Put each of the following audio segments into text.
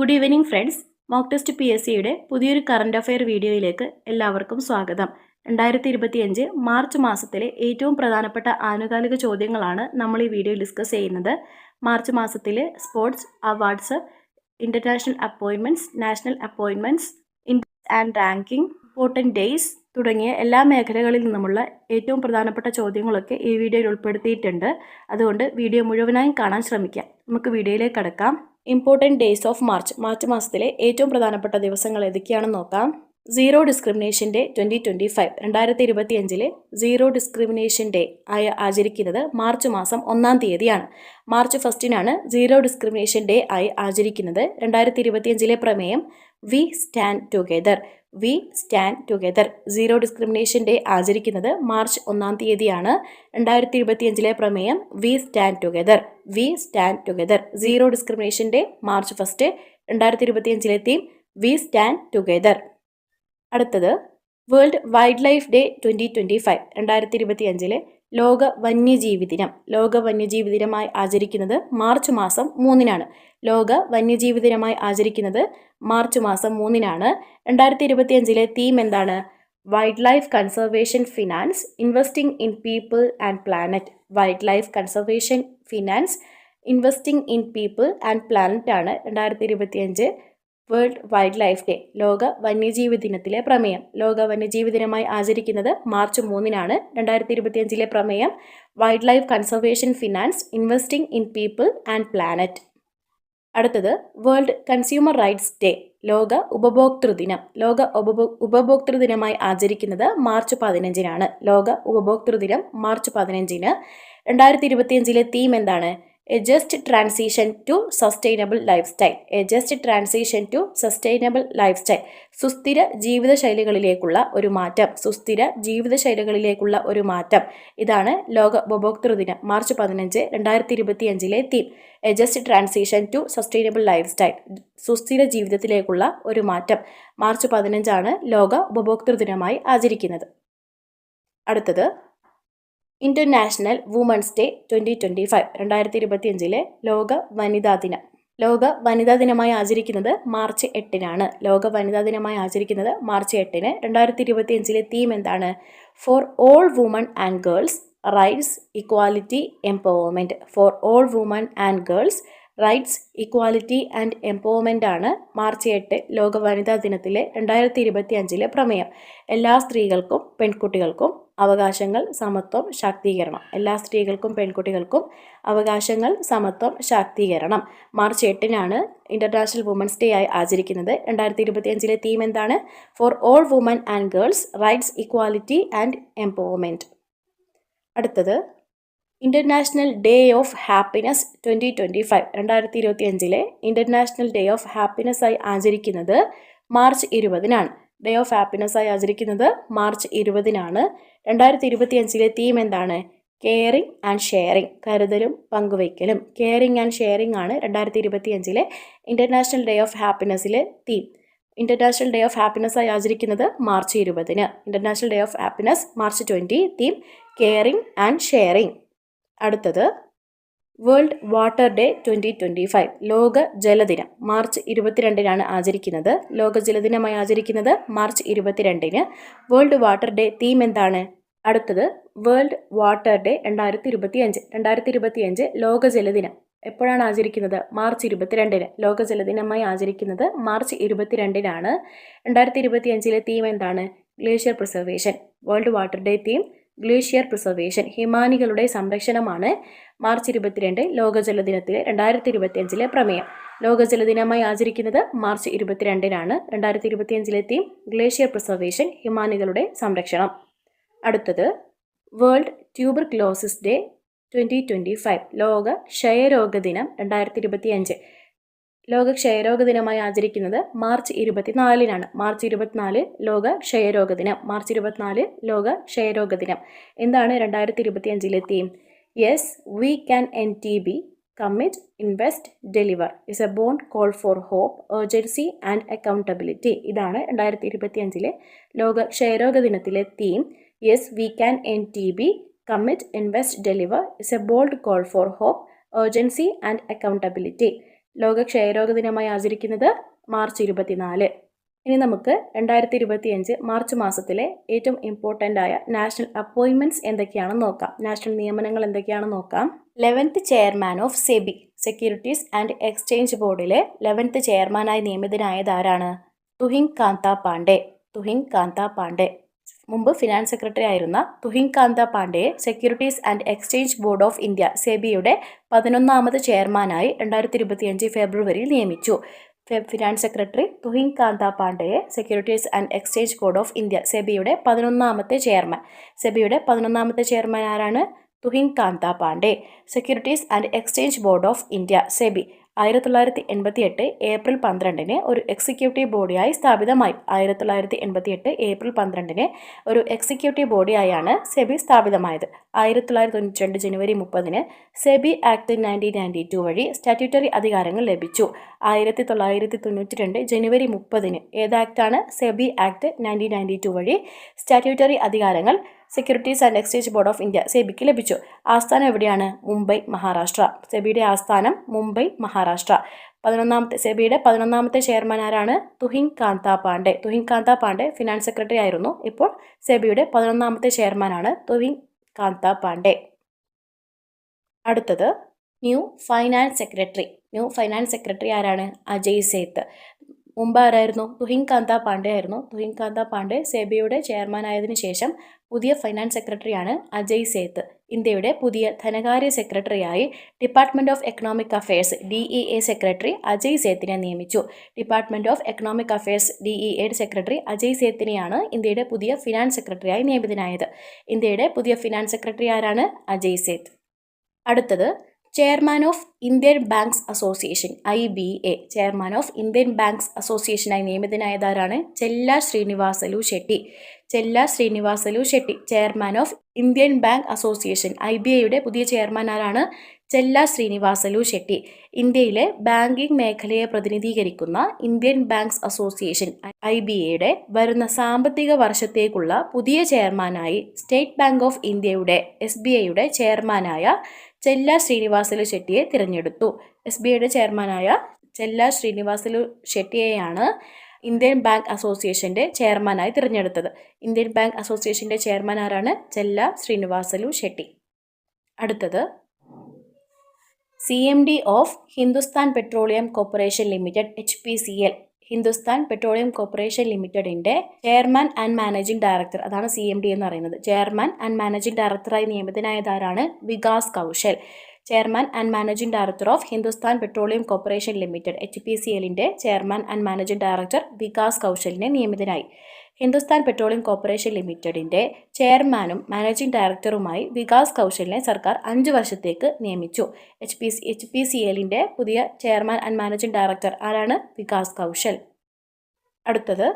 Good evening friends. Mock test PSCയുടെ പുതിയൊരു current affair വീഡിയോയിലേക്ക് എല്ലാവർക്കും സ്വാഗതം. 2025 മാർച്ച് മാസത്തിലെ ഏറ്റവും പ്രധാനപ്പെട്ട ആനുകാലിക ചോദ്യങ്ങളാണ് നമ്മൾ ഈ വീഡിയോയിൽ ഡിസ്കസ് ചെയ്യുന്നത്. മാർച്ച് മാസത്തിലെ sports, awards, international appointments, national appointments, index and ranking, important days തുടങ്ങിയ എല്ലാ മേഖലകളിൽ നിന്നുമുള്ള ഏറ്റവും പ്രധാനപ്പെട്ട ചോദ്യങ്ങളൊക്കെ ഈ വീഡിയോയിൽ ഉൾപ്പെടുത്തിയിട്ടുണ്ട്. അതുകൊണ്ട് വീഡിയോ മുഴുവനായും കാണാൻ ശ്രമിക്കാം. നമുക്ക് വീഡിയോയിലേക്ക് കടക്കാം. ഇമ്പോർട്ടൻറ്റ് ഡേയ്സ് ഓഫ് മാർച്ച് മാസത്തിലെ ഏറ്റവും പ്രധാനപ്പെട്ട ദിവസങ്ങൾ ഏതൊക്കെയാണെന്ന് നോക്കാം. Zero discrimination day 2025 2025 zero discrimination day ആയി ആചരിക്കുന്നത് മാർച്ച് മാസം 1-ാം തീയതിയാണ്. മാർച്ച് 1-നാണ് സീറോ ഡിസ്ക്രിമിനേഷൻ ഡേ ആയി ആചരിക്കുന്നത്. 2025 പ്രമേയം we stand together. We stand together. Zero discrimination day ആചരിക്കുന്നത് മാർച്ച് 1-ാം തീയതിയാണ്. 2025 പ്രമേയം we stand together. We stand together. Zero discrimination day March 1. 2025 theme we stand together. അടുത്തത് വേൾഡ് വൈൽഡ് ലൈഫ് ഡേ 2025 2025 ലോക വന്യജീവി ദിനം. ലോക വന്യജീവി ദിനമായി ആചരിക്കുന്നത് മാർച്ച് മാസം 3-നാണ്. ലോക വന്യജീവി ദിനമായി ആചരിക്കുന്നത് മാർച്ച് മാസം 3-നാണ്. 2025 തീം എന്താണ്? Wild life conservation finance, investing in people and planet. Wild life conservation finance, investing in people and planet ആണ് 2025 വേൾഡ് വൈൽഡ് ലൈഫ് ഡേ, ലോക വന്യജീവി ദിനത്തിലെ പ്രമേയം. ലോക വന്യജീവി ദിനമായി ആചരിക്കുന്നത് മാർച്ച് 3-നാണ്. 2025 പ്രമേയം wild life conservation finance, investing in people and planet. അടുത്തത് വേൾഡ് കൺസ്യൂമർ റൈറ്റ്സ് ഡേ, ലോക ഉപഭോക്തൃ ദിനം. ലോക ഉപഭോക്തൃ ദിനമായി ആചരിക്കുന്നത് മാർച്ച് 15-നാണ്. ലോക ഉപഭോക്തൃ ദിനം മാർച്ച് 15-ന്. 2025 തീം എന്താണ്? A just transition to sustainable lifestyle. A just transition to sustainable lifestyle. സുസ്ഥിര ജീവിതശൈലികളിലേക്കുള്ള ഒരു മാറ്റം. സുസ്ഥിര ജീവിതശൈലികളിലേക്കുള്ള ഒരു മാറ്റം. ഇതാണ് ലോക ഉപഭോക്തൃ ദിനം March 15, 2025 theme. A just transition to sustainable lifestyle. സുസ്ഥിര ജീവിതത്തിലേക്കുള്ള ഒരു മാറ്റം. മാർച്ച് 15 ലോക ഉപഭോക്തൃ ദിനമായി ആചരിക്കുന്നത്. അടുത്തത് ഇൻ്റർനാഷണൽ വുമൻസ് ഡേ 2025 2025 ലോക വനിതാ ദിനം. ലോക വനിതാ ദിനമായി ആചരിക്കുന്നത് മാർച്ച് 8-നാണ്. ലോക വനിതാ ദിനമായി ആചരിക്കുന്നത് മാർച്ച് 8-ന്. 2025 തീം എന്താണ്? For all women and girls, rights, equality, empowerment. Four all women and girls, rights, equality and empowerment ആണ് മാർച്ച് 8 ലോക വനിതാ ദിനത്തിലെ 2025 പ്രമേയം. എല്ലാ സ്ത്രീകൾക്കും പെൺകുട്ടികൾക്കും അവകാശങ്ങൾ, സമത്വം, ശാക്തീകരണം. എല്ലാ സ്ത്രീകൾക്കും പെൺകുട്ടികൾക്കും അവകാശങ്ങൾ, സമത്വം, ശാക്തീകരണം. മാർച്ച് 8-നാണ് ഇൻ്റർനാഷണൽ വുമൻസ് ഡേ ആയി ആചരിക്കുന്നത്. 2025 തീം എന്താണ്? For all women and girls, rights, equality and empowerment. അടുത്തത് international day of happiness 2025 2025 international day of happiness ആയി ആചരിക്കുന്നത് മാർച്ച് 20-നാണ്. ഡേ ഓഫ് ഹാപ്പിനെസ് ആയി ആചരിക്കുന്നത് മാർച്ച് 20-നാണ്. 2025 തീം എന്താണ്? Caring and sharing. കരുതലും പങ്കുവയ്ക്കലും. കെയറിംഗ് ആൻഡ് ഷെയറിംഗ് ആണ് 2025 ഇൻ്റർനാഷണൽ ഡേ ഓഫ് ഹാപ്പിനെസ്സിലെ theme. International day of happiness ആയി ആചരിക്കുന്നത് March 20-ന്. International day of happiness March 20, theme caring and sharing. അടുത്തത് വേൾഡ് വാട്ടർ ഡേ 2025 ലോക ജലദിനം മാർച്ച് 22-നാണ് ആചരിക്കുന്നത്. ലോക ജലദിനമായി ആചരിക്കുന്നത് മാർച്ച് 22-ന്. വേൾഡ് വാട്ടർ ഡേ തീം എന്താണ്? അടുത്തത് വേൾഡ് വാട്ടർ ഡേ 2025 2025 ലോക ജലദിനം എപ്പോഴാണ് ആചരിക്കുന്നത്? മാർച്ച് 22-ന്. ലോക ജലദിനമായി ആചരിക്കുന്നത് മാർച്ച് 22-നാണ്. 2025 തീം എന്താണ്? Glacier preservation. World water day theme glacier preservation, ഹിമാനികളുടെ സംരക്ഷണമാണ് മാർച്ച് 22 ലോക ജലദിനത്തിലെ 2025 പ്രമേയം. ലോക ജലദിനമായി ആചരിക്കുന്നത് മാർച്ച് 22-നാണ്. 2025 തീം ഗ്ലേഷ്യർ പ്രിസർവേഷൻ, ഹിമാനികളുടെ സംരക്ഷണം. അടുത്തത് വേൾഡ് ട്യൂബർക്ലോസിസ് ഡേ 2025 ലോക ക്ഷയരോഗ ദിനം 2025. ലോക ക്ഷയരോഗ ദിനമായി ആചരിക്കുന്നത് മാർച്ച് 24-നാണ്. മാർച്ച് 24 ലോക ക്ഷയരോഗ ദിനം. മാർച്ച് 24 ലോക ക്ഷയരോഗ ദിനം. എന്താണ് 2025 theme? Yes we can NTB, commit, invest, deliver is a bold call for hope, urgency and accountability. ഇതാണ് 2025 ലോക ക്ഷയരോഗ ദിനത്തിലെ തീം. Yes we can NTB, commit, invest, deliver is a bold call for hope, urgency and accountability. ലോക ക്ഷയരോഗ ദിനമായി ആചരിക്കുന്നത് March 24. ഇനി നമുക്ക് 2025 മാർച്ച് മാസത്തിലെ ഏറ്റവും ഇമ്പോർട്ടൻ്റ് ആയ നാഷണൽ അപ്പോയിൻമെൻറ്റ്സ് എന്തൊക്കെയാണെന്ന് നോക്കാം. നാഷണൽ നിയമനങ്ങൾ എന്തൊക്കെയാണെന്ന് നോക്കാം. 11th chairman of SEBI, securities and exchange ബോർഡിലെ 11th ചെയർമാനായി നിയമിതനായത് ആരാണ്? തുഹിൻ കാന്ത പാണ്ഡെ. തുഹിൻ കാന്ത പാണ്ഡെ. മുമ്പ് ഫിനാൻസ് സെക്രട്ടറി ആയിരുന്ന തുഹിൻ കാന്ത പാണ്ഡെയെ securities and exchange board of India സെബിയുടെ 11ാമത് ചെയർമാനായി 2025 ഫെബ്രുവരിയിൽ നിയമിച്ചു. ഫിനാൻസ് സെക്രട്ടറി തുഹിൻ കാന്ത പാണ്ഡെയെ securities and exchange board of India സെബിയുടെ 11ാമത്തെ ചെയർമാൻ. സെബിയുടെ 11ാമത്തെ ചെയർമാൻ ആരാണ്? Tuhin Kanta Pandey. Securities and exchange board of India SEBI 1988 April 12 ഒരു എക്സിക്യൂട്ടീവ് ബോഡിയായി സ്ഥാപിതമായി. 1988 ഏപ്രിൽ 12 ഒരു എക്സിക്യൂട്ടീവ് ബോഡിയായാണ് സെബി സ്ഥാപിതമായത്. 1992 ജനുവരി 30 സെബി ആക്ട് 1992 വഴി സ്റ്റാറ്റ്യൂട്ടറി അധികാരങ്ങൾ ലഭിച്ചു. 1992 ജനുവരി 30 ഏത് ആക്ടാണ്? സെബി ആക്ട് 1992 വഴി സ്റ്റാറ്റ്യൂട്ടറി അധികാരങ്ങൾ securities and exchange board of India സെബിക്ക് ലഭിച്ചു. ആസ്ഥാനം എവിടെയാണ്? മുംബൈ, മഹാരാഷ്ട്ര. സെബിയുടെ ആസ്ഥാനം മുംബൈ, മഹാരാഷ്ട്ര. സെബിയുടെ 11ാമത്തെ ചെയർമാൻ ആരാണ്? തുഹിൻ കാന്ത പാണ്ഡെ. തുഹിൻ കാന്ത പാണ്ഡെ ഫിനാൻസ് സെക്രട്ടറി ആയിരുന്നു. ഇപ്പോൾ സെബിയുടെ 11ാമത്തെ ചെയർമാനാണ് തുഹിൻ കാന്ത പാണ്ഡെ. അടുത്തത് new finance secretary. New finance secretary ആരാണ്? അജയ് സേത്ത്. മുമ്പ് ആരായിരുന്നു? തുഹിൻ കാന്ത പാണ്ഡെ ആയിരുന്നു. തുഹിൻ കാന്ത പാണ്ഡെ സെബിയുടെ ചെയർമാൻ ആയതിനു ശേഷം പുതിയ ഫൈനാൻസ് സെക്രട്ടറിയാണ് അജയ് സേത്ത്. ഇന്ത്യയുടെ പുതിയ ധനകാര്യ സെക്രട്ടറിയായി department of economic affairs DEA secretary Ajay സേത്തിനെ നിയമിച്ചു. Department of economic affairs DEA secretary Ajay സേത്തിനെയാണ് ഇന്ത്യയുടെ പുതിയ ഫിനാൻസ് സെക്രട്ടറിയായി നിയമിതനായത്. ഇന്ത്യയുടെ പുതിയ ഫിനാൻസ് സെക്രട്ടറി ആരാണ്? അജയ് സേത്ത്. അടുത്തത് chairman of Indian banks association IBA. Chairman of Indian banks അസോസിയേഷനായി നിയമിതനായതാരാണ്? Chella Srinivasulu Shetty. Chella Srinivasulu Shetty chairman of Indian bank association. IBAയുടെ പുതിയ ചെയർമാൻ ആരാണ്? ചെല്ല ശ്രീനിവാസലു ഷെട്ടി. ഇന്ത്യയിലെ ബാങ്കിംഗ് മേഖലയെ പ്രതിനിധീകരിക്കുന്ന ഇന്ത്യൻ ബാങ്ക്സ് അസോസിയേഷൻ IBAയുടെ വരുന്ന സാമ്പത്തിക വർഷത്തേക്കുള്ള പുതിയ ചെയർമാനായി സ്റ്റേറ്റ് ബാങ്ക് ഓഫ് ഇന്ത്യയുടെ SBIയുടെ ചെയർമാനായ ചെല്ല ശ്രീനിവാസലു ഷെട്ടിയെ തിരഞ്ഞെടുത്തു. SBIയുടെ ചെയർമാനായ ചെല്ല ശ്രീനിവാസലു ഷെട്ടിയെയാണ് ഇന്ത്യൻ ബാങ്ക് അസോസിയേഷൻ്റെ ചെയർമാനായി തിരഞ്ഞെടുത്തത്. ഇന്ത്യൻ ബാങ്ക് അസോസിയേഷൻ്റെ ചെയർമാൻ ആരാണ്? ചെല്ല ശ്രീനിവാസലു ഷെട്ടി. അടുത്തത് CMD of Hindustan petroleum corporation limited HPCL. Hindustan petroleum corporation ലിമിറ്റഡിൻ്റെ ചെയർമാൻ ആൻഡ് മാനേജിംഗ് ഡയറക്ടർ, അതാണ് CMD എന്ന് പറയുന്നത്. ചെയർമാൻ ആൻഡ് മാനേജിംഗ് ഡയറക്ടറായി നിയമിതനായതാരാണ്? Vikas Kaushal. Chairman and managing director of Hindustan petroleum corporation limited HPCLൻ്റെ chairman and managing director Vikas കൗശലിനെ നിയമിതനായി. ഹിന്ദുസ്ഥാൻ പെട്രോളിയം കോർപ്പറേഷൻ ലിമിറ്റഡിൻ്റെ ചെയർമാനും മാനേജിംഗ് ഡയറക്ടറുമായി വികാസ് കൗശലിനെ സർക്കാർ 5 വർഷത്തേക്ക് നിയമിച്ചു. HPCLൻ്റെ പുതിയ ചെയർമാൻ ആൻഡ് മാനേജിംഗ് ഡയറക്ടർ ആരാണ്? വികാസ് കൗശൽ. അടുത്തത്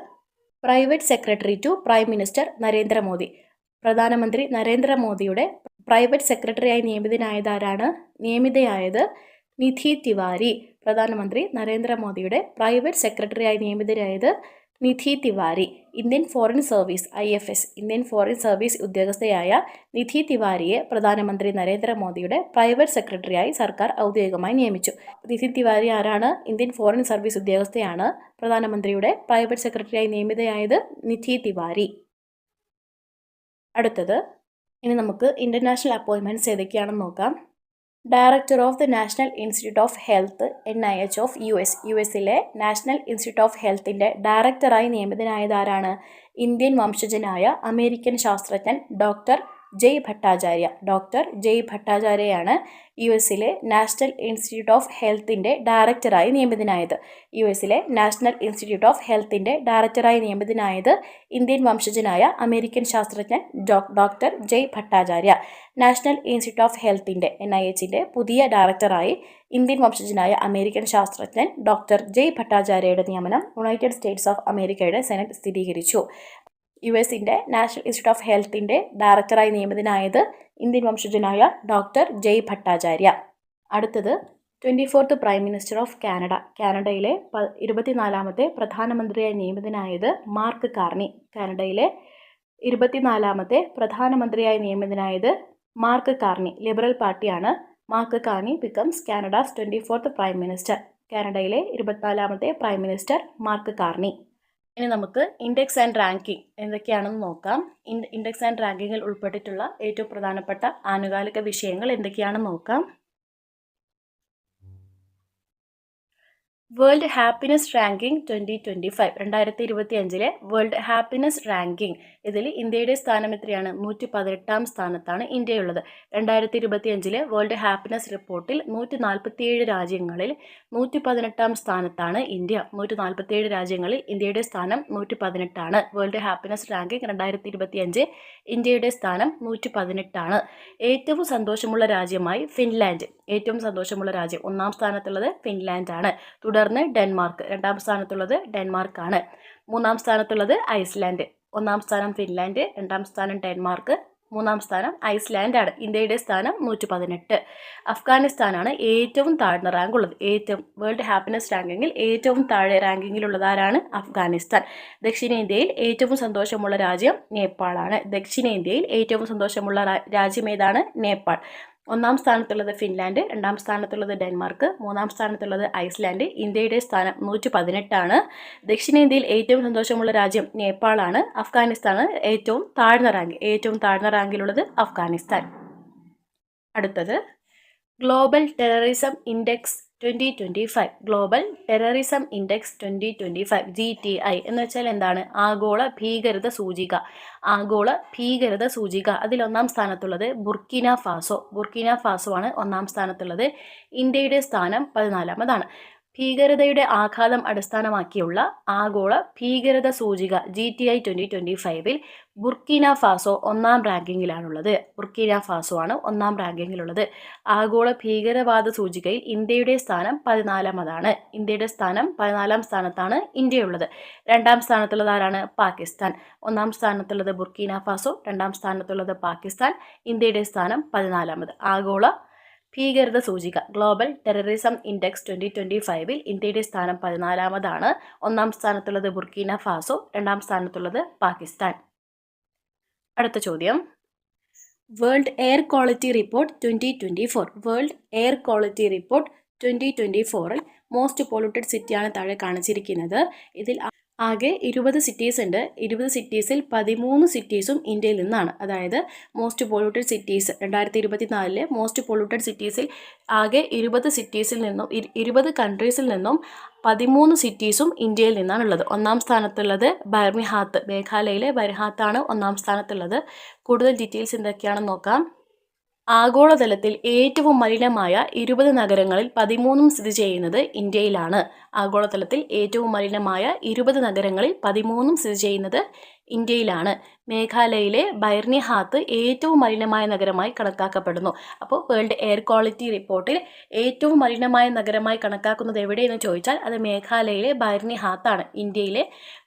private secretary to prime minister Narendra Modi. പ്രധാനമന്ത്രി നരേന്ദ്രമോദിയുടെ പ്രൈവറ്റ് സെക്രട്ടറിയായി നിയമിതയായത് നിധി തിവാരി. പ്രധാനമന്ത്രി നരേന്ദ്രമോദിയുടെ പ്രൈവറ്റ് സെക്രട്ടറിയായി നിയമിതരായത് Nidhi Tiwari. Indian foreign service IFS Indian foreign service ഉദ്യോഗസ്ഥയായ നിധി തിവാരിയെ പ്രധാനമന്ത്രി നരേന്ദ്രമോദിയുടെ പ്രൈവറ്റ് സെക്രട്ടറിയായി സർക്കാർ ഔദ്യോഗികമായി നിയമിച്ചു. നിധി തിവാരി ആരാണ്? ഇന്ത്യൻ ഫോറിൻ സർവീസ് ഉദ്യോഗസ്ഥയാണ്. പ്രധാനമന്ത്രിയുടെ പ്രൈവറ്റ് സെക്രട്ടറിയായി നിയമിതയായത് നിധി തിവാരി. അടുത്തത് ഇനി നമുക്ക് ഇൻ്റർനാഷണൽ അപ്പോയിൻമെൻറ്റ്സ് ഏതൊക്കെയാണെന്ന് നോക്കാം. Director of the national institute of health NIH of US national institute of ഹെൽത്തിൻ്റെ ഡയറക്ടറായി നിയമിതനായതാരാണ്? ഇന്ത്യൻ വംശജനായ അമേരിക്കൻ ശാസ്ത്രജ്ഞൻ ഡോക്ടർ ജയ് ഭട്ടാചാര്യ. ഡോക്ടർ ജയ് ഭട്ടാചാര്യയാണ് US നാഷണൽ ഇൻസ്റ്റിറ്റ്യൂട്ട് ഓഫ് ഹെൽത്തിൻ്റെ ഡയറക്ടറായി നിയമിതനായത്. US നാഷണൽ ഇൻസ്റ്റിറ്റ്യൂട്ട് ഓഫ് ഹെൽത്തിൻ്റെ ഡയറക്ടറായി നിയമിതനായത് ഇന്ത്യൻ വംശജനായ അമേരിക്കൻ ശാസ്ത്രജ്ഞൻ doctor Jay Bhattacharya. National institute of ഹെൽത്തിൻ്റെ NIHൻ്റെ പുതിയ ഡയറക്ടറായി ഇന്ത്യൻ വംശജനായ അമേരിക്കൻ ശാസ്ത്രജ്ഞൻ ഡോക്ടർ ജയ് ഭട്ടാചാര്യയുടെ നിയമനം യുണൈറ്റഡ് സ്റ്റേറ്റ്സ് ഓഫ് അമേരിക്കയുടെ സെനറ്റ് സ്ഥിരീകരിച്ചു. US നാഷണൽ ഇൻസ്റ്റിറ്റ്യൂട്ട് ഓഫ് ഹെൽത്തിൻ്റെ ഡയറക്ടറായി നിയമിതനായത് ഇന്ത്യൻ വംശജനായ ഡോക്ടർ ജയ് ഭട്ടാചാര്യ. അടുത്തത് 24th prime minister of Canada. കാനഡയിലെ 24ാമത്തെ പ്രധാനമന്ത്രിയായി നിയമിതനായത് മാർക്ക് കാർണി. കാനഡയിലെ 24ാമത്തെ പ്രധാനമന്ത്രിയായി നിയമിതനായത് മാർക്ക് കാർണി. ലിബറൽ പാർട്ടിയാണ്. Mark Carney becomes Canada's 24th prime minister. കാനഡയിലെ 24ാമത്തെ പ്രൈം മിനിസ്റ്റർ മാർക്ക് കാർണി. ഇനി നമുക്ക് ഇൻഡെക്സ് ആൻഡ് റാങ്കിങ് എന്തൊക്കെയാണെന്ന് നോക്കാം. ഇൻഡെക്സ് ആൻഡ് റാങ്കിങ്ങിൽ ഉൾപ്പെട്ടിട്ടുള്ള ഏറ്റവും പ്രധാനപ്പെട്ട ആനുകാലിക വിഷയങ്ങൾ എന്തൊക്കെയാണെന്ന് നോക്കാം. World happiness ranking 2025 2025 world happiness ranking ഇതിൽ ഇന്ത്യയുടെ സ്ഥാനം എത്രയാണ്? 118ാം സ്ഥാനത്താണ് ഇന്ത്യയുള്ളത്. 2025 വേൾഡ് ഹാപ്പിനെസ് റിപ്പോർട്ടിൽ 147 രാജ്യങ്ങളിൽ 118ാം സ്ഥാനത്താണ് ഇന്ത്യ. 147 രാജ്യങ്ങളിൽ ഇന്ത്യയുടെ സ്ഥാനം 118ആണ്. വേൾഡ് ഹാപ്പിനെസ് റാങ്കിങ് 2025 ഇന്ത്യയുടെ സ്ഥാനം 118ആണ്. ഏറ്റവും സന്തോഷമുള്ള രാജ്യമായി ഫിൻലാൻഡ്. ഏറ്റവും സന്തോഷമുള്ള രാജ്യം 1ാം സ്ഥാനത്തുള്ളത് ഫിൻലാൻഡ് ആണ്. തുടർന്ന് ഡെൻമാർക്ക്. 2ാം സ്ഥാനത്തുള്ളത് ഡെൻമാർക്ക് ആണ്. 3ാം സ്ഥാനത്തുള്ളത് ഐസ്ലാൻഡ്. 1ാം സ്ഥാനം ഫിൻലാൻഡ്, 2ാം സ്ഥാനം ഡെൻമാർക്ക്, 3ാം സ്ഥാനം ഐസ്ലാൻഡ് ആണ്. ഇന്ത്യയുടെ സ്ഥാനം 118. അഫ്ഗാനിസ്ഥാനാണ് ഏറ്റവും താഴ്ന്ന റാങ്ക് ഉള്ളത്. വേൾഡ് ഹാപ്പിനെസ് റാങ്കിങ്ങിൽ ഏറ്റവും താഴെ റാങ്കിങ്ങിലുള്ളതാരാണ്? അഫ്ഗാനിസ്ഥാൻ. ദക്ഷിണേന്ത്യയിൽ ഏറ്റവും സന്തോഷമുള്ള രാജ്യം നേപ്പാളാണ്. ദക്ഷിണേന്ത്യയിൽ ഏറ്റവും സന്തോഷമുള്ള രാജ്യം ഏതാണ്? നേപ്പാൾ. 1ാം സ്ഥാനത്തുള്ളത് ഫിൻലാൻഡ്, 2ാം സ്ഥാനത്തുള്ളത് ഡെൻമാർക്ക്, 3ാം സ്ഥാനത്തുള്ളത് ഐസ്ലാൻഡ്. ഇന്ത്യയുടെ സ്ഥാനം 118ആണ്. ദക്ഷിണേന്ത്യയിൽ ഏറ്റവും സന്തോഷമുള്ള രാജ്യം നേപ്പാളാണ്. അഫ്ഗാനിസ്ഥാനാണ് ഏറ്റവും താഴ്ന്ന റാങ്കിലുള്ളത് അഫ്ഗാനിസ്ഥാൻ. അടുത്തത് global terrorism index 2025. Global terrorism index 2025 GTI എന്ന് വെച്ചാൽ എന്താണ്? ആഗോള ഭീകരത സൂചിക. ആഗോള ഭീകരത സൂചിക അതിൽ 1ാം സ്ഥാനത്തുള്ളത് ബുർക്കിന ഫാസോ ആണ് 1ാം സ്ഥാനത്തുള്ളത്. ഇന്ത്യയുടെ സ്ഥാനം 14ാമതാണ്. ഭീകരതയുടെ ആഘാതം അടിസ്ഥാനമാക്കിയുള്ള ആഗോള ഭീകരത സൂചിക GTI 2025 ബുർക്കിന ഫാസോ 1ാം റാങ്കിങ്ങിലാണുള്ളത്. ബുർക്കിന ഫാസോ ആണ് 1ാം റാങ്കിങ്ങിലുള്ളത്. ആഗോള ഭീകരവാദ സൂചികയിൽ ഇന്ത്യയുടെ സ്ഥാനം 14ാമതാണ്. ഇന്ത്യയുടെ സ്ഥാനം 14ാം സ്ഥാനത്താണ് ഇന്ത്യയുള്ളത്. 2ാം സ്ഥാനത്തുള്ളത് ആരാണ്? പാകിസ്ഥാൻ. 1ാം സ്ഥാനത്തുള്ളത് ബുർക്കിന ഫാസോ, 2ാം സ്ഥാനത്തുള്ളത് പാകിസ്ഥാൻ. ഇന്ത്യയുടെ സ്ഥാനം 14ാമത്. ആഗോള ഭീകരത സൂചിക ഗ്ലോബൽ ടെററിസം ഇൻഡെക്സ് 2025 ഇന്ത്യയുടെ സ്ഥാനം 14ാമതാണ്. 1ാം സ്ഥാനത്തുള്ളത് ബുർക്കിന ഫാസോ, 2ാം സ്ഥാനത്തുള്ളത് പാകിസ്ഥാൻ. അടുത്ത ചോദ്യം, world air quality report 2024. World air quality report 2024ൽ മോസ്റ്റ് പൊല്യൂട്ടഡ് സിറ്റിയാണ് താഴെ കാണിച്ചിരിക്കുന്നത്. ഇതിൽ ആകെ 20 സിറ്റീസ് ഉണ്ട്. 20 സിറ്റീസിൽ 13 സിറ്റീസും ഇന്ത്യയിൽ നിന്നാണ്. അതായത് most polluted cities 2024 most polluted സിറ്റീസിൽ ആകെ 20 സിറ്റീസിൽ നിന്നും 20 കൺട്രീസിൽ നിന്നും 13 സിറ്റീസും ഇന്ത്യയിൽ നിന്നാണുള്ളത്. 1ാം സ്ഥാനത്തുള്ളത് ബർമിഹാത്ത്, മേഘാലയയിലെ ബർഹാത്താണ് 1ാം സ്ഥാനത്തുള്ളത്. കൂടുതൽ ഡീറ്റെയിൽസ് എന്തൊക്കെയാണെന്ന് നോക്കാം. ആഗോളതലത്തിൽ ഏറ്റവും മലിനമായ 20 നഗരങ്ങളിൽ 13 സ്ഥിതി ചെയ്യുന്നത് ഇന്ത്യയിലാണ്. ആഗോളതലത്തിൽ ഏറ്റവും മലിനമായ 20 നഗരങ്ങളിൽ 13 സ്ഥിതി ചെയ്യുന്നത് ഇന്ത്യയിലാണ്. മേഘാലയയിലെ ബൈർനിഹാത്ത് ഏറ്റവും മലിനമായ നഗരമായി കണക്കാക്കപ്പെടുന്നു. അപ്പോൾ വേൾഡ് എയർ ക്വാളിറ്റി റിപ്പോർട്ടിൽ ഏറ്റവും മലിനമായ നഗരമായി കണക്കാക്കുന്നത് എവിടെയെന്ന് ചോദിച്ചാൽ അത് മേഘാലയയിലെ ബൈർനിഹാത്താണ്. ഇന്ത്യയിലെ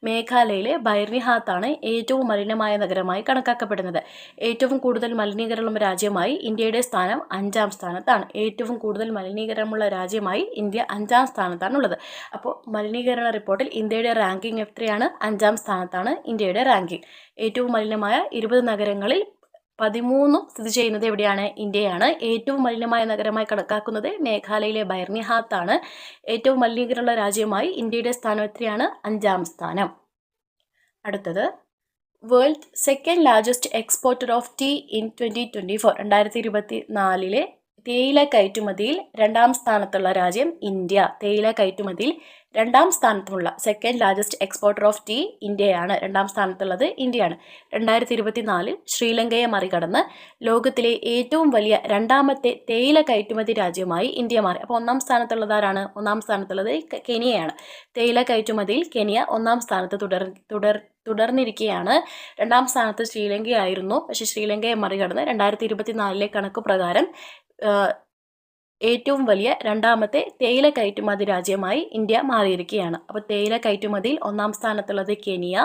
മേഘാലയയിലെ ബൈർനിഹാത്താണ് ഏറ്റവും മലിനമായ നഗരമായി കണക്കാക്കപ്പെടുന്നത്. ഏറ്റവും കൂടുതൽ മലിനീകരണമുള്ള രാജ്യമായി ഇന്ത്യയുടെ സ്ഥാനം 5ാം സ്ഥാനത്താണ്. ഏറ്റവും കൂടുതൽ മലിനീകരണമുള്ള രാജ്യമായി ഇന്ത്യ 5ാം സ്ഥാനത്താണുള്ളത്. അപ്പോൾ മലിനീകരണ റിപ്പോർട്ടിൽ ഇന്ത്യയുടെ റാങ്കിങ് എത്രയാണ്? 5ാം സ്ഥാനത്താണ് ഇന്ത്യയുടെ റാങ്കിങ്. ഏറ്റവും മലിനമായ 20 നഗരങ്ങളിൽ 13 സ്ഥിതി ചെയ്യുന്നത് എവിടെയാണ്? ഇന്ത്യയാണ്. ഏറ്റവും മലിനമായ നഗരമായി കണക്കാക്കുന്നത് മേഘാലയയിലെ ബൈർനിഹാത്താണ്. ഏറ്റവും മലിനീകരണമുള്ള രാജ്യമായി ഇന്ത്യയുടെ സ്ഥാനം എത്രയാണ്? 5ാം സ്ഥാനം. അടുത്തത് world second largest exporter of tea in 2024. 2024 തേയില കയറ്റുമതിയിൽ 2ാം സ്ഥാനത്തുള്ള രാജ്യം ഇന്ത്യ. തേയില കയറ്റുമതിയിൽ 2ാം സ്ഥാനത്തുള്ള second largest exporter of tea ഇന്ത്യയാണ്. 2ാം സ്ഥാനത്തുള്ളത് ഇന്ത്യയാണ്. 2024 ശ്രീലങ്കയെ മറികടന്ന് ലോകത്തിലെ ഏറ്റവും വലിയ 2ാമത്തെ തേയില കയറ്റുമതി രാജ്യമായി ഇന്ത്യ മാറി. അപ്പോൾ 1ാം സ്ഥാനത്തുള്ളത് ആരാണ്? 1ാം സ്ഥാനത്തുള്ളത് കെനിയയാണ്. തേയില കയറ്റുമതിയിൽ കെനിയ 1ാം സ്ഥാനത്ത് തുടർന്നിരിക്കുകയാണ്. 2ാം സ്ഥാനത്ത് ശ്രീലങ്കയായിരുന്നു. പക്ഷേ ശ്രീലങ്കയെ മറികടന്ന് 2024 കണക്ക് പ്രകാരം ഏറ്റവും വലിയ 2ാമത്തെ തേയില കയറ്റുമതി രാജ്യമായി ഇന്ത്യ മാറിയിരിക്കുകയാണ്. അപ്പോൾ തേയില കയറ്റുമതിയിൽ 1ാം സ്ഥാനത്തുള്ളത് കെനിയ,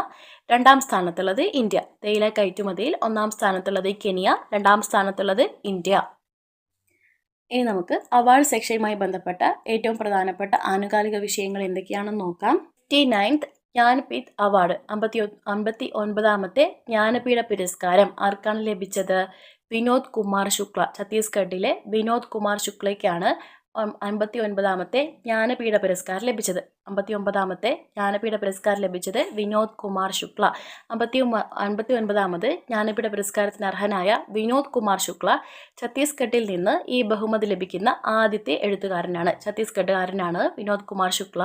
2ാം സ്ഥാനത്തുള്ളത് ഇന്ത്യ. തേയില കയറ്റുമതിയിൽ 1ാം സ്ഥാനത്തുള്ളത് കെനിയ, 2ാം സ്ഥാനത്തുള്ളത് ഇന്ത്യ. ഇനി നമുക്ക് അവാർഡ് സെക്ഷനുമായി ബന്ധപ്പെട്ട ഏറ്റവും പ്രധാനപ്പെട്ട ആനുകാലിക വിഷയങ്ങൾ എന്തൊക്കെയാണെന്ന് നോക്കാം. 59th ജ്ഞാനപീഠ് അവാർഡ് 59ാമത്തെ ജ്ഞാനപീഠ പുരസ്കാരം ആർക്കാണ് ലഭിച്ചത്? വിനോദ് കുമാർ ശുക്ല. ഛത്തീസ്ഗഡിലെ വിനോദ് കുമാർ ശുക്ലയ്ക്കാണ് 59-ാമത്തെ ജ്ഞാനപീഠ പുരസ്കാരം ലഭിച്ചത്. 59-ാമത്തെ ജ്ഞാനപീഠ പുരസ്കാരം ലഭിച്ചത് വിനോദ് കുമാർ ശുക്ല. 59-ാമത് ജ്ഞാനപീഠ പുരസ്കാരത്തിന് അർഹനായ വിനോദ് കുമാർ ശുക്ല ഛത്തീസ്ഗഡിൽ നിന്ന് ഈ ബഹുമതി ലഭിക്കുന്ന ആദ്യത്തെ എഴുത്തുകാരനാണ്. ഛത്തീസ്ഗഡുകാരനാണ് വിനോദ് കുമാർ ശുക്ല.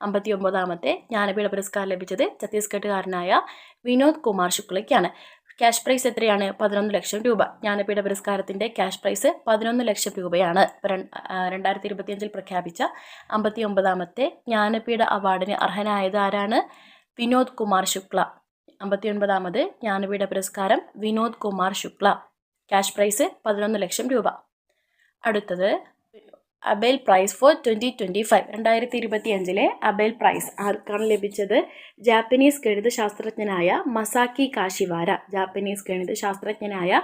59-ാമത്തെ ജ്ഞാനപീഠ പുരസ്കാരം ലഭിച്ചത് ഛത്തീസ്ഗഡുകാരനായ വിനോദ് കുമാർ ശുക്ലയ്ക്കാണ്. ക്യാഷ് പ്രൈസ് എത്രയാണ്? 11 ലക്ഷം രൂപ. ജ്ഞാനപീഠ പുരസ്കാരത്തിൻ്റെ ക്യാഷ് പ്രൈസ് 11 ലക്ഷം രൂപയാണ്. 2025 പ്രഖ്യാപിച്ച 59-ാമത്തെ ജ്ഞാനപീഠ അവാർഡിന് അർഹനായത് ആരാണ്? വിനോദ് കുമാർ ശുക്ല. 59-ാമത് ജ്ഞാനപീഠ പുരസ്കാരം വിനോദ് കുമാർ ശുക്ല. ക്യാഷ് പ്രൈസ് 11 ലക്ഷം രൂപ. അടുത്തത് Abel prize for 2025. 2025 Abel prize ആർക്കാണ് ലഭിച്ചത്? ജാപ്പനീസ് ഗണിതശാസ്ത്രജ്ഞനായ മസാക്കി കാഷിവാര. ജാപ്പനീസ് ഗണിതശാസ്ത്രജ്ഞനായ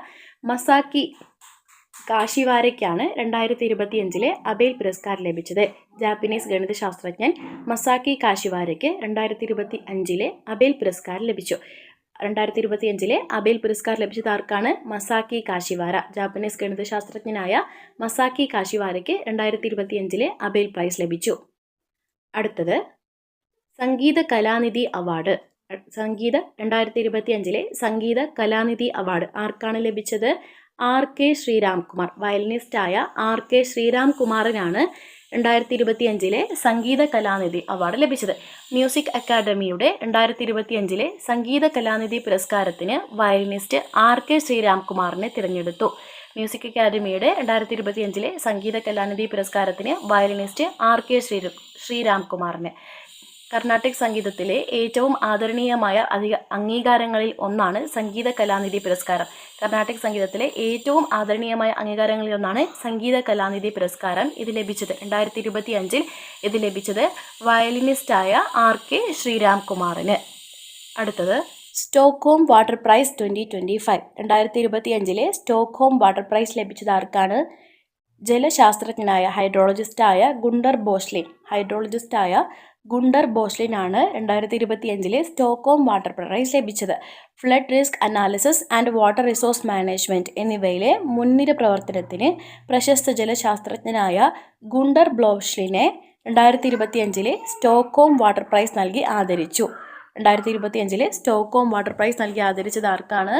മസാക്കി കാഷിവാരയ്ക്കാണ് 2025 അബേൽ പുരസ്കാരം ലഭിച്ചത്. ജാപ്പനീസ് ഗണിതശാസ്ത്രജ്ഞൻ മസാക്കി കാഷിവാരയ്ക്ക് 2025 അബേൽ പുരസ്കാരം ലഭിച്ചു. 2025 അബേൽ പുരസ്കാരം ലഭിച്ചത് ആർക്കാണ്? മസാക്കി കാഷിവാര. ജാപ്പനീസ് ഗണിതശാസ്ത്രജ്ഞനായ മസാക്കി കാഷിവാരയ്ക്ക് 2025 അബേൽ പ്രൈസ് ലഭിച്ചു. അടുത്തത് സംഗീത കലാനിധി അവാർഡ്. 2025 സംഗീത കലാനിധി അവാർഡ് ആർക്കാണ് ലഭിച്ചത്? RK ശ്രീരാംകുമാർ. വയലിനിസ്റ്റായ RK ശ്രീരാംകുമാറിനാണ് 2025 സംഗീത കലാനിധി അവാർഡ് ലഭിച്ചത്. മ്യൂസിക് അക്കാദമിയുടെ 2025 സംഗീത കലാനിധി പുരസ്കാരത്തിന് വയലിനിസ്റ്റ് RK ശ്രീരാംകുമാറിനെ തിരഞ്ഞെടുത്തു. മ്യൂസിക് അക്കാദമിയുടെ 2025 സംഗീത കലാനിധി പുരസ്കാരത്തിന് വയലിനിസ്റ്റ് RK ശ്രീരാംകുമാറിന്. കർണാട്ടിക് സംഗീതത്തിലെ ഏറ്റവും ആദരണീയമായ അംഗീകാരങ്ങളിൽ ഒന്നാണ് സംഗീത കലാനിധി പുരസ്കാരം. കർണാട്ടിക് സംഗീതത്തിലെ ഏറ്റവും ആദരണീയമായ അംഗീകാരങ്ങളിൽ ഒന്നാണ് സംഗീത കലാനിധി പുരസ്കാരം. ഇത് ലഭിച്ചത് 2025 ഇത് ലഭിച്ചത് വയലിനിസ്റ്റായ RK ശ്രീരാംകുമാറിന്. അടുത്തത് Stockholm water prize 2025. 2025 Stockholm water prize ലഭിച്ചത് ആർക്കാണ്? ജലശാസ്ത്രജ്ഞനായ ഹൈഡ്രോളജിസ്റ്റായ ഗുണ്ടർ ബോസ്ലിനാണ് 2025 സ്റ്റോക്ക്ഹോം വാട്ടർ പ്രൈസ് ലഭിച്ചത്. Flood risk analysis and water resource management എന്നിവയിലെ മുൻനിര പ്രവർത്തനത്തിന് പ്രശസ്ത ജലശാസ്ത്രജ്ഞനായ ഗുണ്ടർ ബോസ്ലിനെ 2025 സ്റ്റോക്ക്ഹോം വാട്ടർ പ്രൈസ് നൽകി ആദരിച്ചു. 2025 സ്റ്റോക്ക്ഹോം വാട്ടർ പ്രൈസ് നൽകി ആദരിച്ചത് ആർക്കാണ്?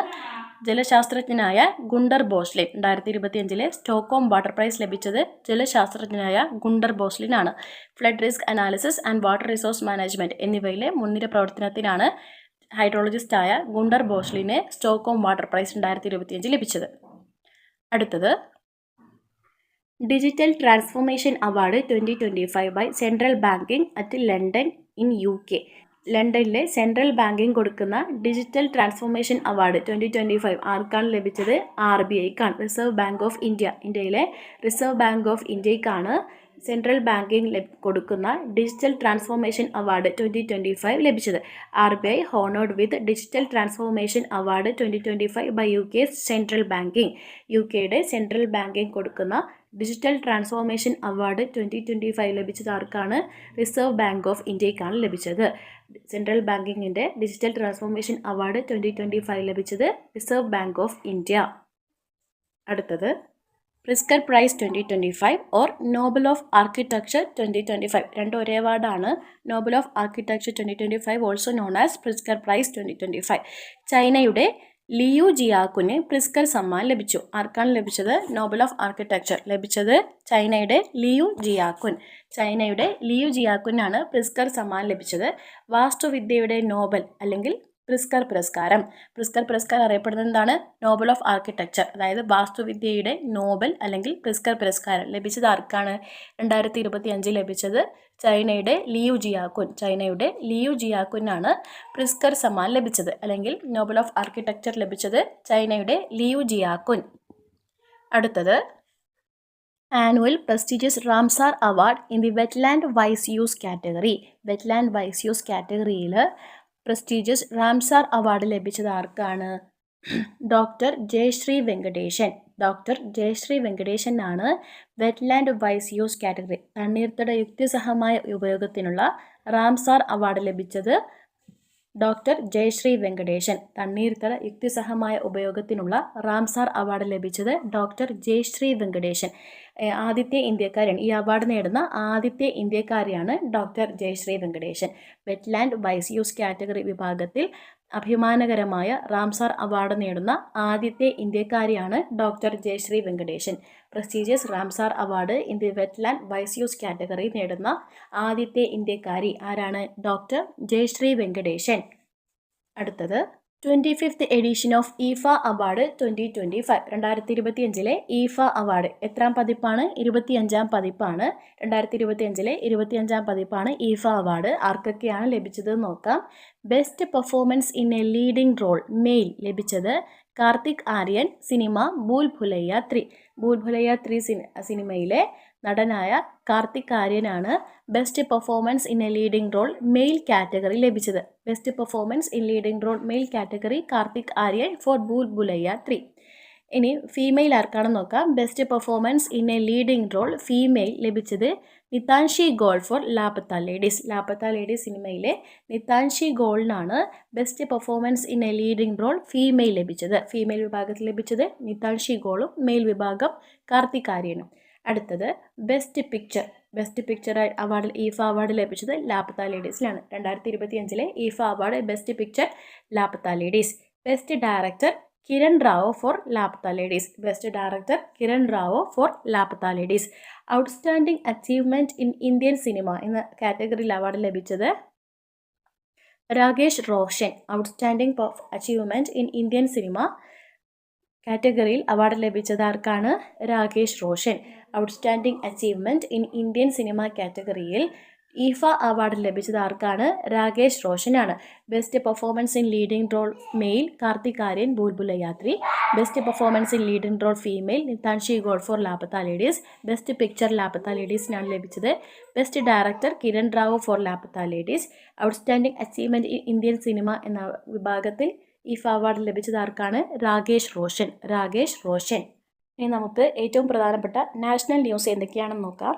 ജലശാസ്ത്രജ്ഞനായ ഗുണ്ടർ ബോസ്ലിൻ. 2025 സ്റ്റോക്ക്ഹോം വാട്ടർ പ്രൈസ് ലഭിച്ചത് ജലശാസ്ത്രജ്ഞനായ ഗുണ്ടർ ബോസ്ലിനാണ്. Flood risk analysis and water resource management എന്നിവയിലെ മുൻനിര പ്രവർത്തനത്തിനാണ് ഹൈഡ്രോളജിസ്റ്റായ ഗുണ്ടർ ബോസ്ലിന് സ്റ്റോക്ക്ഹോം വാട്ടർ പ്രൈസ് 2025 ലഭിച്ചത്. അടുത്തത് digital transformation award 2025 by central banking at London in UK. ലണ്ടനിലെ സെൻട്രൽ ബാങ്കിങ് കൊടുക്കുന്ന ഡിജിറ്റൽ ട്രാൻസ്ഫോർമേഷൻ അവാർഡ് 2025 ആർക്കാണ് ലഭിച്ചത്? RBIക്കാണ്. റിസർവ് ബാങ്ക് ഓഫ് ഇന്ത്യ. ഇന്ത്യയിലെ റിസർവ് ബാങ്ക് ഓഫ് ഇന്ത്യക്കാണ് സെൻട്രൽ ബാങ്കിങ് കൊടുക്കുന്ന ഡിജിറ്റൽ ട്രാൻസ്ഫോർമേഷൻ അവാർഡ് 2025 ലഭിച്ചത്. RBI honoured with digital transformation award 2025 by UK's central banking. UKയുടെ സെൻട്രൽ ബാങ്കിങ് കൊടുക്കുന്ന ഡിജിറ്റൽ ട്രാൻസ്ഫോർമേഷൻ അവാർഡ് 2025 ലഭിച്ചത് ആർക്കാണ്? റിസർവ് ബാങ്ക് ഓഫ് ഇന്ത്യക്കാണ് ലഭിച്ചത്. സെൻട്രൽ ബാങ്കിങ്ങിൻ്റെ ഡിജിറ്റൽ ട്രാൻസ്ഫോർമേഷൻ അവാർഡ് 2025 ലഭിച്ചത് റിസർവ് ബാങ്ക് ഓഫ് ഇന്ത്യ. അടുത്തത് Pritzker prize 2025 or Nobel of architecture 2025. രണ്ടും ഒരേ അവാർഡാണ്. Nobel of architecture 2025 also known as Pritzker prize 2025. ചൈനയുടെ ലിയു ജിയാക്കുന് പ്രിസ്കർ സമ്മാൻ ലഭിച്ചു. ആർക്കാണ് ലഭിച്ചത്? നോബൽ ഓഫ് ആർക്കിടെക്ചർ ലഭിച്ചത് ചൈനയുടെ ലിയു ജിയാക്കുനാണ് പ്രിസ്കർ സമ്മാൻ ലഭിച്ചത്. വാസ്തുവിദ്യയുടെ നോബൽ അല്ലെങ്കിൽ പ്രിസ്കർ പുരസ്കാരം അറിയപ്പെടുന്നത് എന്താണ്? Nobel of architecture. അതായത് വാസ്തുവിദ്യയുടെ നോബൽ അല്ലെങ്കിൽ പ്രിസ്കർ പുരസ്കാരം ലഭിച്ചത് ആർക്കാണ്? 2025 ലഭിച്ചത് ചൈനയുടെ ലിയു ജിയാക്കുനാണ് പ്രിസ്കർ സമ്മാൻ ലഭിച്ചത് അല്ലെങ്കിൽ നോബൽ ഓഫ് ആർക്കിടെക്ചർ ലഭിച്ചത് ചൈനയുടെ ലിയു ജിയാക്കുൻ. അടുത്തത് annual prestigious Ramsar award in the wetland wise use കാറ്റഗറിയിൽ പ്രസ്റ്റീജിയസ് റാംസാർ അവാർഡ് ലഭിച്ചത് ആർക്കാണ്? ഡോക്ടർ ജയശ്രീ വെങ്കടേശനാണ് വെറ്റ്ലാൻഡ് വൈസ് യൂസ് കാറ്റഗറി തണ്ണീർത്തട യുക്തിസഹമായ ഉപയോഗത്തിനുള്ള റാംസാർ അവാർഡ് ലഭിച്ചത് ഡോക്ടർ ജയശ്രീ വെങ്കടേശൻ. തണ്ണീർത്തട യുക്തിസഹമായ ഉപയോഗത്തിനുള്ള റാംസാർ അവാർഡ് ലഭിച്ചത് ഡോക്ടർ ജയശ്രീ വെങ്കടേശൻ. ആദ്യത്തെ ഇന്ത്യക്കാരാണ്. ഈ അവാർഡ് നേടുന്ന ആദ്യത്തെ ഇന്ത്യക്കാരിയാണ് doctor Jayashree Venkatesan. Wetland wise use category വിഭാഗത്തിൽ അഭിമാനകരമായ റാംസാർ അവാർഡ് നേടുന്ന ആദ്യത്തെ ഇന്ത്യക്കാരിയാണ് doctor Jayashree Venkatesan. Prestigious Ramsar award in the wetland wise use category നേടുന്ന ആദ്യത്തെ ഇന്ത്യക്കാരി ആരാണ്? ഡോക്ടർ ജയശ്രീ വെങ്കടേശൻ. അടുത്തത് 25th edition of IIFA award 2025. 2025 IIFA award എത്രാം പതിപ്പാണ്? 25ാം പതിപ്പാണ്. 2025 25ാം പതിപ്പാണ് ഈഫ അവാർഡ്. ആർക്കൊക്കെയാണ് ലഭിച്ചത് നോക്കാം. Best performance in a leading role male ലഭിച്ചത് കാർത്തിക് ആര്യൻ, സിനിമ ഭൂൽ ഭുലയ്യ 3. ഭൂൽ ഭുലയ്യ 3 സിനിമയിലെ നടനായ കാർത്തിക് ആര്യനാണ് best performance in a leading role male category ലഭിച്ചത്. Best performance in leading role male category Kartik Aaryan for Bhool Bhulaiyaa 3. ഇനി ഫീമെയിൽ ആർക്കാണെന്ന് നോക്കാം. Best performance in a leading role female ലഭിച്ചത് Nitanshi Goel for Laapataa Ladies. Laapataa Ladies സിനിമയിലെ നിതാൻഷി ഗോളിനാണ് best performance in a leading role female ലഭിച്ചത്. Female വിഭാഗത്തിൽ ലഭിച്ചത് നിതാൻഷി ഗോളും മെയിൽ വിഭാഗം കാർത്തിക് ആര്യനും. അടുത്തത് ബെസ്റ്റ് പിക്ചർ. ബെസ്റ്റ് പിക്ചർ അവാർഡിൽ ഈഫ അവാർഡ് ലഭിച്ചത് ലാപത്ത ലേഡീസിലാണ്. 2025 IIFA award best picture Laapataa Ladies. Best director Kiran Rao for Laapataa Ladies. Best director Kiran Rao for Laapataa Ladies. Outstanding achievement in Indian cinema എന്ന കാറ്റഗറിയിൽ അവാർഡ് ലഭിച്ചത് Rakesh Roshan. Outstanding achievement in Indian cinema കാറ്റഗറിയിൽ അവാർഡ് ലഭിച്ചത് ആർക്കാണ്? Rakesh Roshan. Outstanding achievement in Indian cinema കാറ്റഗറിയിൽ IIFA award ലഭിച്ചത് ആർക്കാണ്? രാകേഷ് റോഷനാണ്. Best performance in leading role male Kartik Aaryan Bhool Bhulaiyaa 3. Best performance in leading role female Nitanshi Goel for Laapataa Ladies. Best picture Laapataa ലേഡീസിനാണ് ലഭിച്ചത്. Best director Kiran Rao for Laapataa Ladies. Outstanding achievement in Indian cinema എന്ന വിഭാഗത്തിൽ ഈഫ award ലഭിച്ചത് ആർക്കാണ്? രാകേഷ് റോഷൻ. രാകേഷ് റോഷൻ. ഇനി നമുക്ക് ഏറ്റവും പ്രധാനപ്പെട്ട നാഷണൽ ന്യൂസ് എന്തൊക്കെയാണെന്ന് നോക്കാം.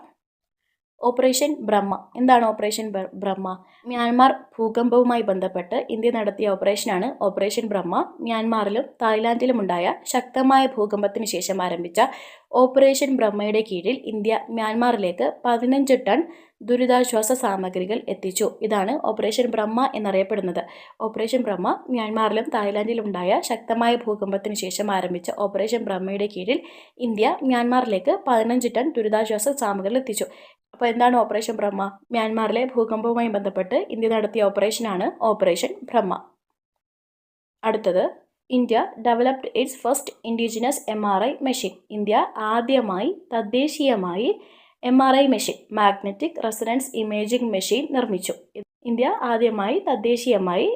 ഓപ്പറേഷൻ ബ്രഹ്മ. എന്താണ് ഓപ്പറേഷൻ ബ്രഹ്മ? മ്യാൻമാർ ഭൂകമ്പവുമായി ബന്ധപ്പെട്ട് ഇന്ത്യ നടത്തിയ ഓപ്പറേഷനാണ് ഓപ്പറേഷൻ ബ്രഹ്മ. മ്യാൻമാറിലും തായ്ലാൻഡിലുമുണ്ടായ ശക്തമായ ഭൂകമ്പത്തിന് ശേഷം ആരംഭിച്ച ഓപ്പറേഷൻ ബ്രഹ്മയുടെ കീഴിൽ ഇന്ത്യ മ്യാൻമാറിലേക്ക് 15 ടൺ ദുരിതാശ്വാസ സാമഗ്രികൾ എത്തിച്ചു. ഇതാണ് ഓപ്പറേഷൻ ബ്രഹ്മ എന്നറിയപ്പെടുന്നത്. ഓപ്പറേഷൻ ബ്രഹ്മ മ്യാൻമാറിലും തായ്ലാൻഡിലുമുണ്ടായ ശക്തമായ ഭൂകമ്പത്തിന് ശേഷം ആരംഭിച്ച ഓപ്പറേഷൻ ബ്രഹ്മയുടെ കീഴിൽ ഇന്ത്യ മ്യാൻമാറിലേക്ക് 15 ടൺ ദുരിതാശ്വാസ സാമഗ്രികൾ എത്തിച്ചു. അപ്പോൾ എന്താണ് ഓപ്പറേഷൻ ബ്രഹ്മ? മ്യാൻമാറിലെ ഭൂകമ്പവുമായി ബന്ധപ്പെട്ട് ഇന്ത്യ നടത്തിയ ഓപ്പറേഷനാണ് ഓപ്പറേഷൻ ബ്രഹ്മ. അടുത്തത് India developed its first indigenous MRI machine. India ആദ്യമായി തദ്ദേശീയമായി MRI machine, magnetic resonance imaging machine നിർമ്മിച്ചു. ഇന്ത്യ ആദ്യമായി തദ്ദേശീയമായി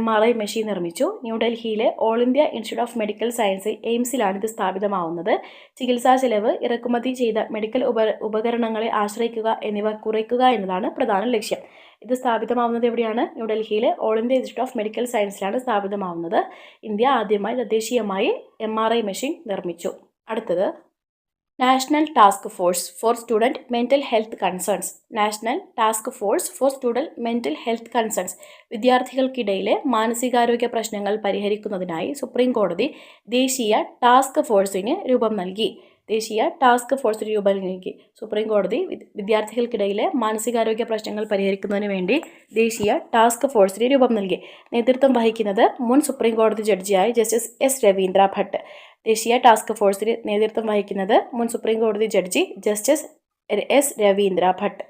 MRI മെഷീൻ നിർമ്മിച്ചു. ന്യൂഡൽഹിയിലെ all India institute of medical science എയിംസിലാണ് ഇത് സ്ഥാപിതമാവുന്നത്. ചികിത്സാ ചെലവ്, ഇറക്കുമതി ചെയ്ത മെഡിക്കൽ ഉപകരണങ്ങളെ ആശ്രയിക്കുക എന്നിവ കുറയ്ക്കുക എന്നതാണ് പ്രധാന ലക്ഷ്യം. ഇത് സ്ഥാപിതമാവുന്നത് എവിടെയാണ്? ന്യൂഡൽഹിയിലെ all India institute of medical സയൻസിലാണ് സ്ഥാപിതമാവുന്നത്. ഇന്ത്യ ആദ്യമായി തദ്ദേശീയമായി MRI മെഷീൻ നിർമ്മിച്ചു. അടുത്തത് national task force for student mental health concerns. National task force for student mental health concerns. വിദ്യാർത്ഥികൾക്കിടയിലെ മാനസികാരോഗ്യ പ്രശ്നങ്ങൾ പരിഹരിക്കുന്നതിനായി സുപ്രീം കോടതി ദേശീയ ടാസ്ക് ഫോഴ്സിന് രൂപം നൽകി. ദേശീയ ടാസ്ക് ഫോഴ്സിന് രൂപം നൽകി. സുപ്രീം കോടതി വിദ്യാർത്ഥികൾക്കിടയിലെ മാനസികാരോഗ്യ പ്രശ്നങ്ങൾ പരിഹരിക്കുന്നതിന് വേണ്ടി ദേശീയ ടാസ്ക് ഫോഴ്സിന് രൂപം നൽകി. നേതൃത്വം വഹിക്കുന്നത് മുൻ സുപ്രീം കോടതി ജഡ്ജിയായ ജസ്റ്റിസ് S. രവീന്ദ്ര ഭട്ട്. ദേശീയ ടാസ്ക് ഫോഴ്സിന് നേതൃത്വം വഹിക്കുന്നത് മുൻ സുപ്രീം കോടതി judge justice S. Ravindra Bhat.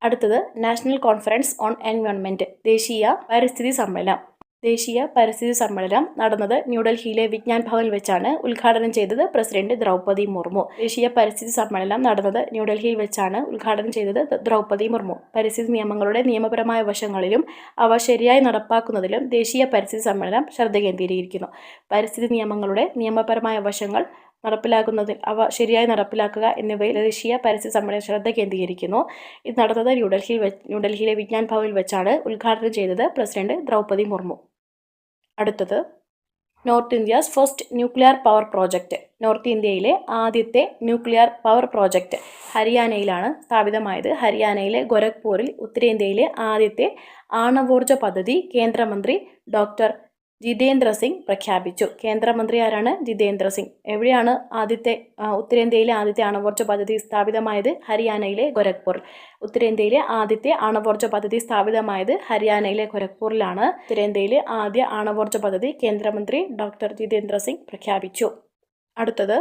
അടുത്തത് നാഷണൽ കോൺഫറൻസ് ഓൺ എൻവയോൺമെൻറ്റ്. ദേശീയ പരിസ്ഥിതി സമ്മേളനം നടന്നത് ന്യൂഡൽഹിയിലെ വിജ്ഞാൻ ഭവനിൽ വെച്ചാണ്. ഉദ്ഘാടനം ചെയ്തത് പ്രസിഡന്റ് ദ്രൗപദി മുർമു. ദേശീയ പരിസ്ഥിതി സമ്മേളനം നടന്നത് ന്യൂഡൽഹിയിൽ വെച്ചാണ്. ഉദ്ഘാടനം ചെയ്തത് ദ്രൗപദി മുർമു. പരിസ്ഥിതി നിയമങ്ങളുടെ നിയമപരമായ വശങ്ങളിലും അവ ശരിയായി നടപ്പാക്കുന്നതിലും ദേശീയ പരിസ്ഥിതി സമ്മേളനം ശ്രദ്ധ കേന്ദ്രീകരിക്കുന്നു. പരിസ്ഥിതി നിയമങ്ങളുടെ നിയമപരമായ വശങ്ങൾ നടപ്പിലാക്കുന്നതിൽ അവ ശരിയായി നടപ്പിലാക്കുക എന്നിവയിൽ ദേശീയ പരിസ്ഥിതി സമ്മേളനം ശ്രദ്ധ കേന്ദ്രീകരിക്കുന്നു. ഇത് നടന്നത് ന്യൂഡൽഹിയിലെ വിജ്ഞാൻ ഭവനിൽ വെച്ചാണ്. ഉദ്ഘാടനം ചെയ്തത് പ്രസിഡന്റ് ദ്രൗപദി മുർമു. അടുത്തത് north India's first nuclear power project. North ഇന്ത്യയിലെ ആദ്യത്തെ ന്യൂക്ലിയർ പവർ പ്രോജക്റ്റ് ഹരിയാനയിലാണ് സ്ഥാപിതമായത്. ഹരിയാനയിലെ ഗോരഖ്പൂരിൽ ഉത്തരേന്ത്യയിലെ ആദ്യത്തെ ആണവോർജ്ജ പദ്ധതി കേന്ദ്രമന്ത്രി ഡോക്ടർ ജിതേന്ദ്ര സിംഗ് പ്രഖ്യാപിച്ചു. കേന്ദ്രമന്ത്രി ആരാണ്? ജിതേന്ദ്ര സിംഗ്. എവിടെയാണ് ഉത്തരേന്ത്യയിലെ ആദ്യത്തെ ആണവോർജ്ജ പദ്ധതി സ്ഥാപിതമായത്? ഹരിയാനയിലെ ഗോരഖ്പൂർ. ഉത്തരേന്ത്യയിലെ ആദ്യത്തെ ആണവോർജ്ജ പദ്ധതി സ്ഥാപിതമായത് ഹരിയാനയിലെ ഗോരഖ്പൂരിലാണ്. ഉത്തരേന്ത്യയിലെ ആദ്യ ആണവോർജ്ജ പദ്ധതി കേന്ദ്രമന്ത്രി ഡോക്ടർ ജിതേന്ദ്ര സിംഗ് പ്രഖ്യാപിച്ചു. അടുത്തത്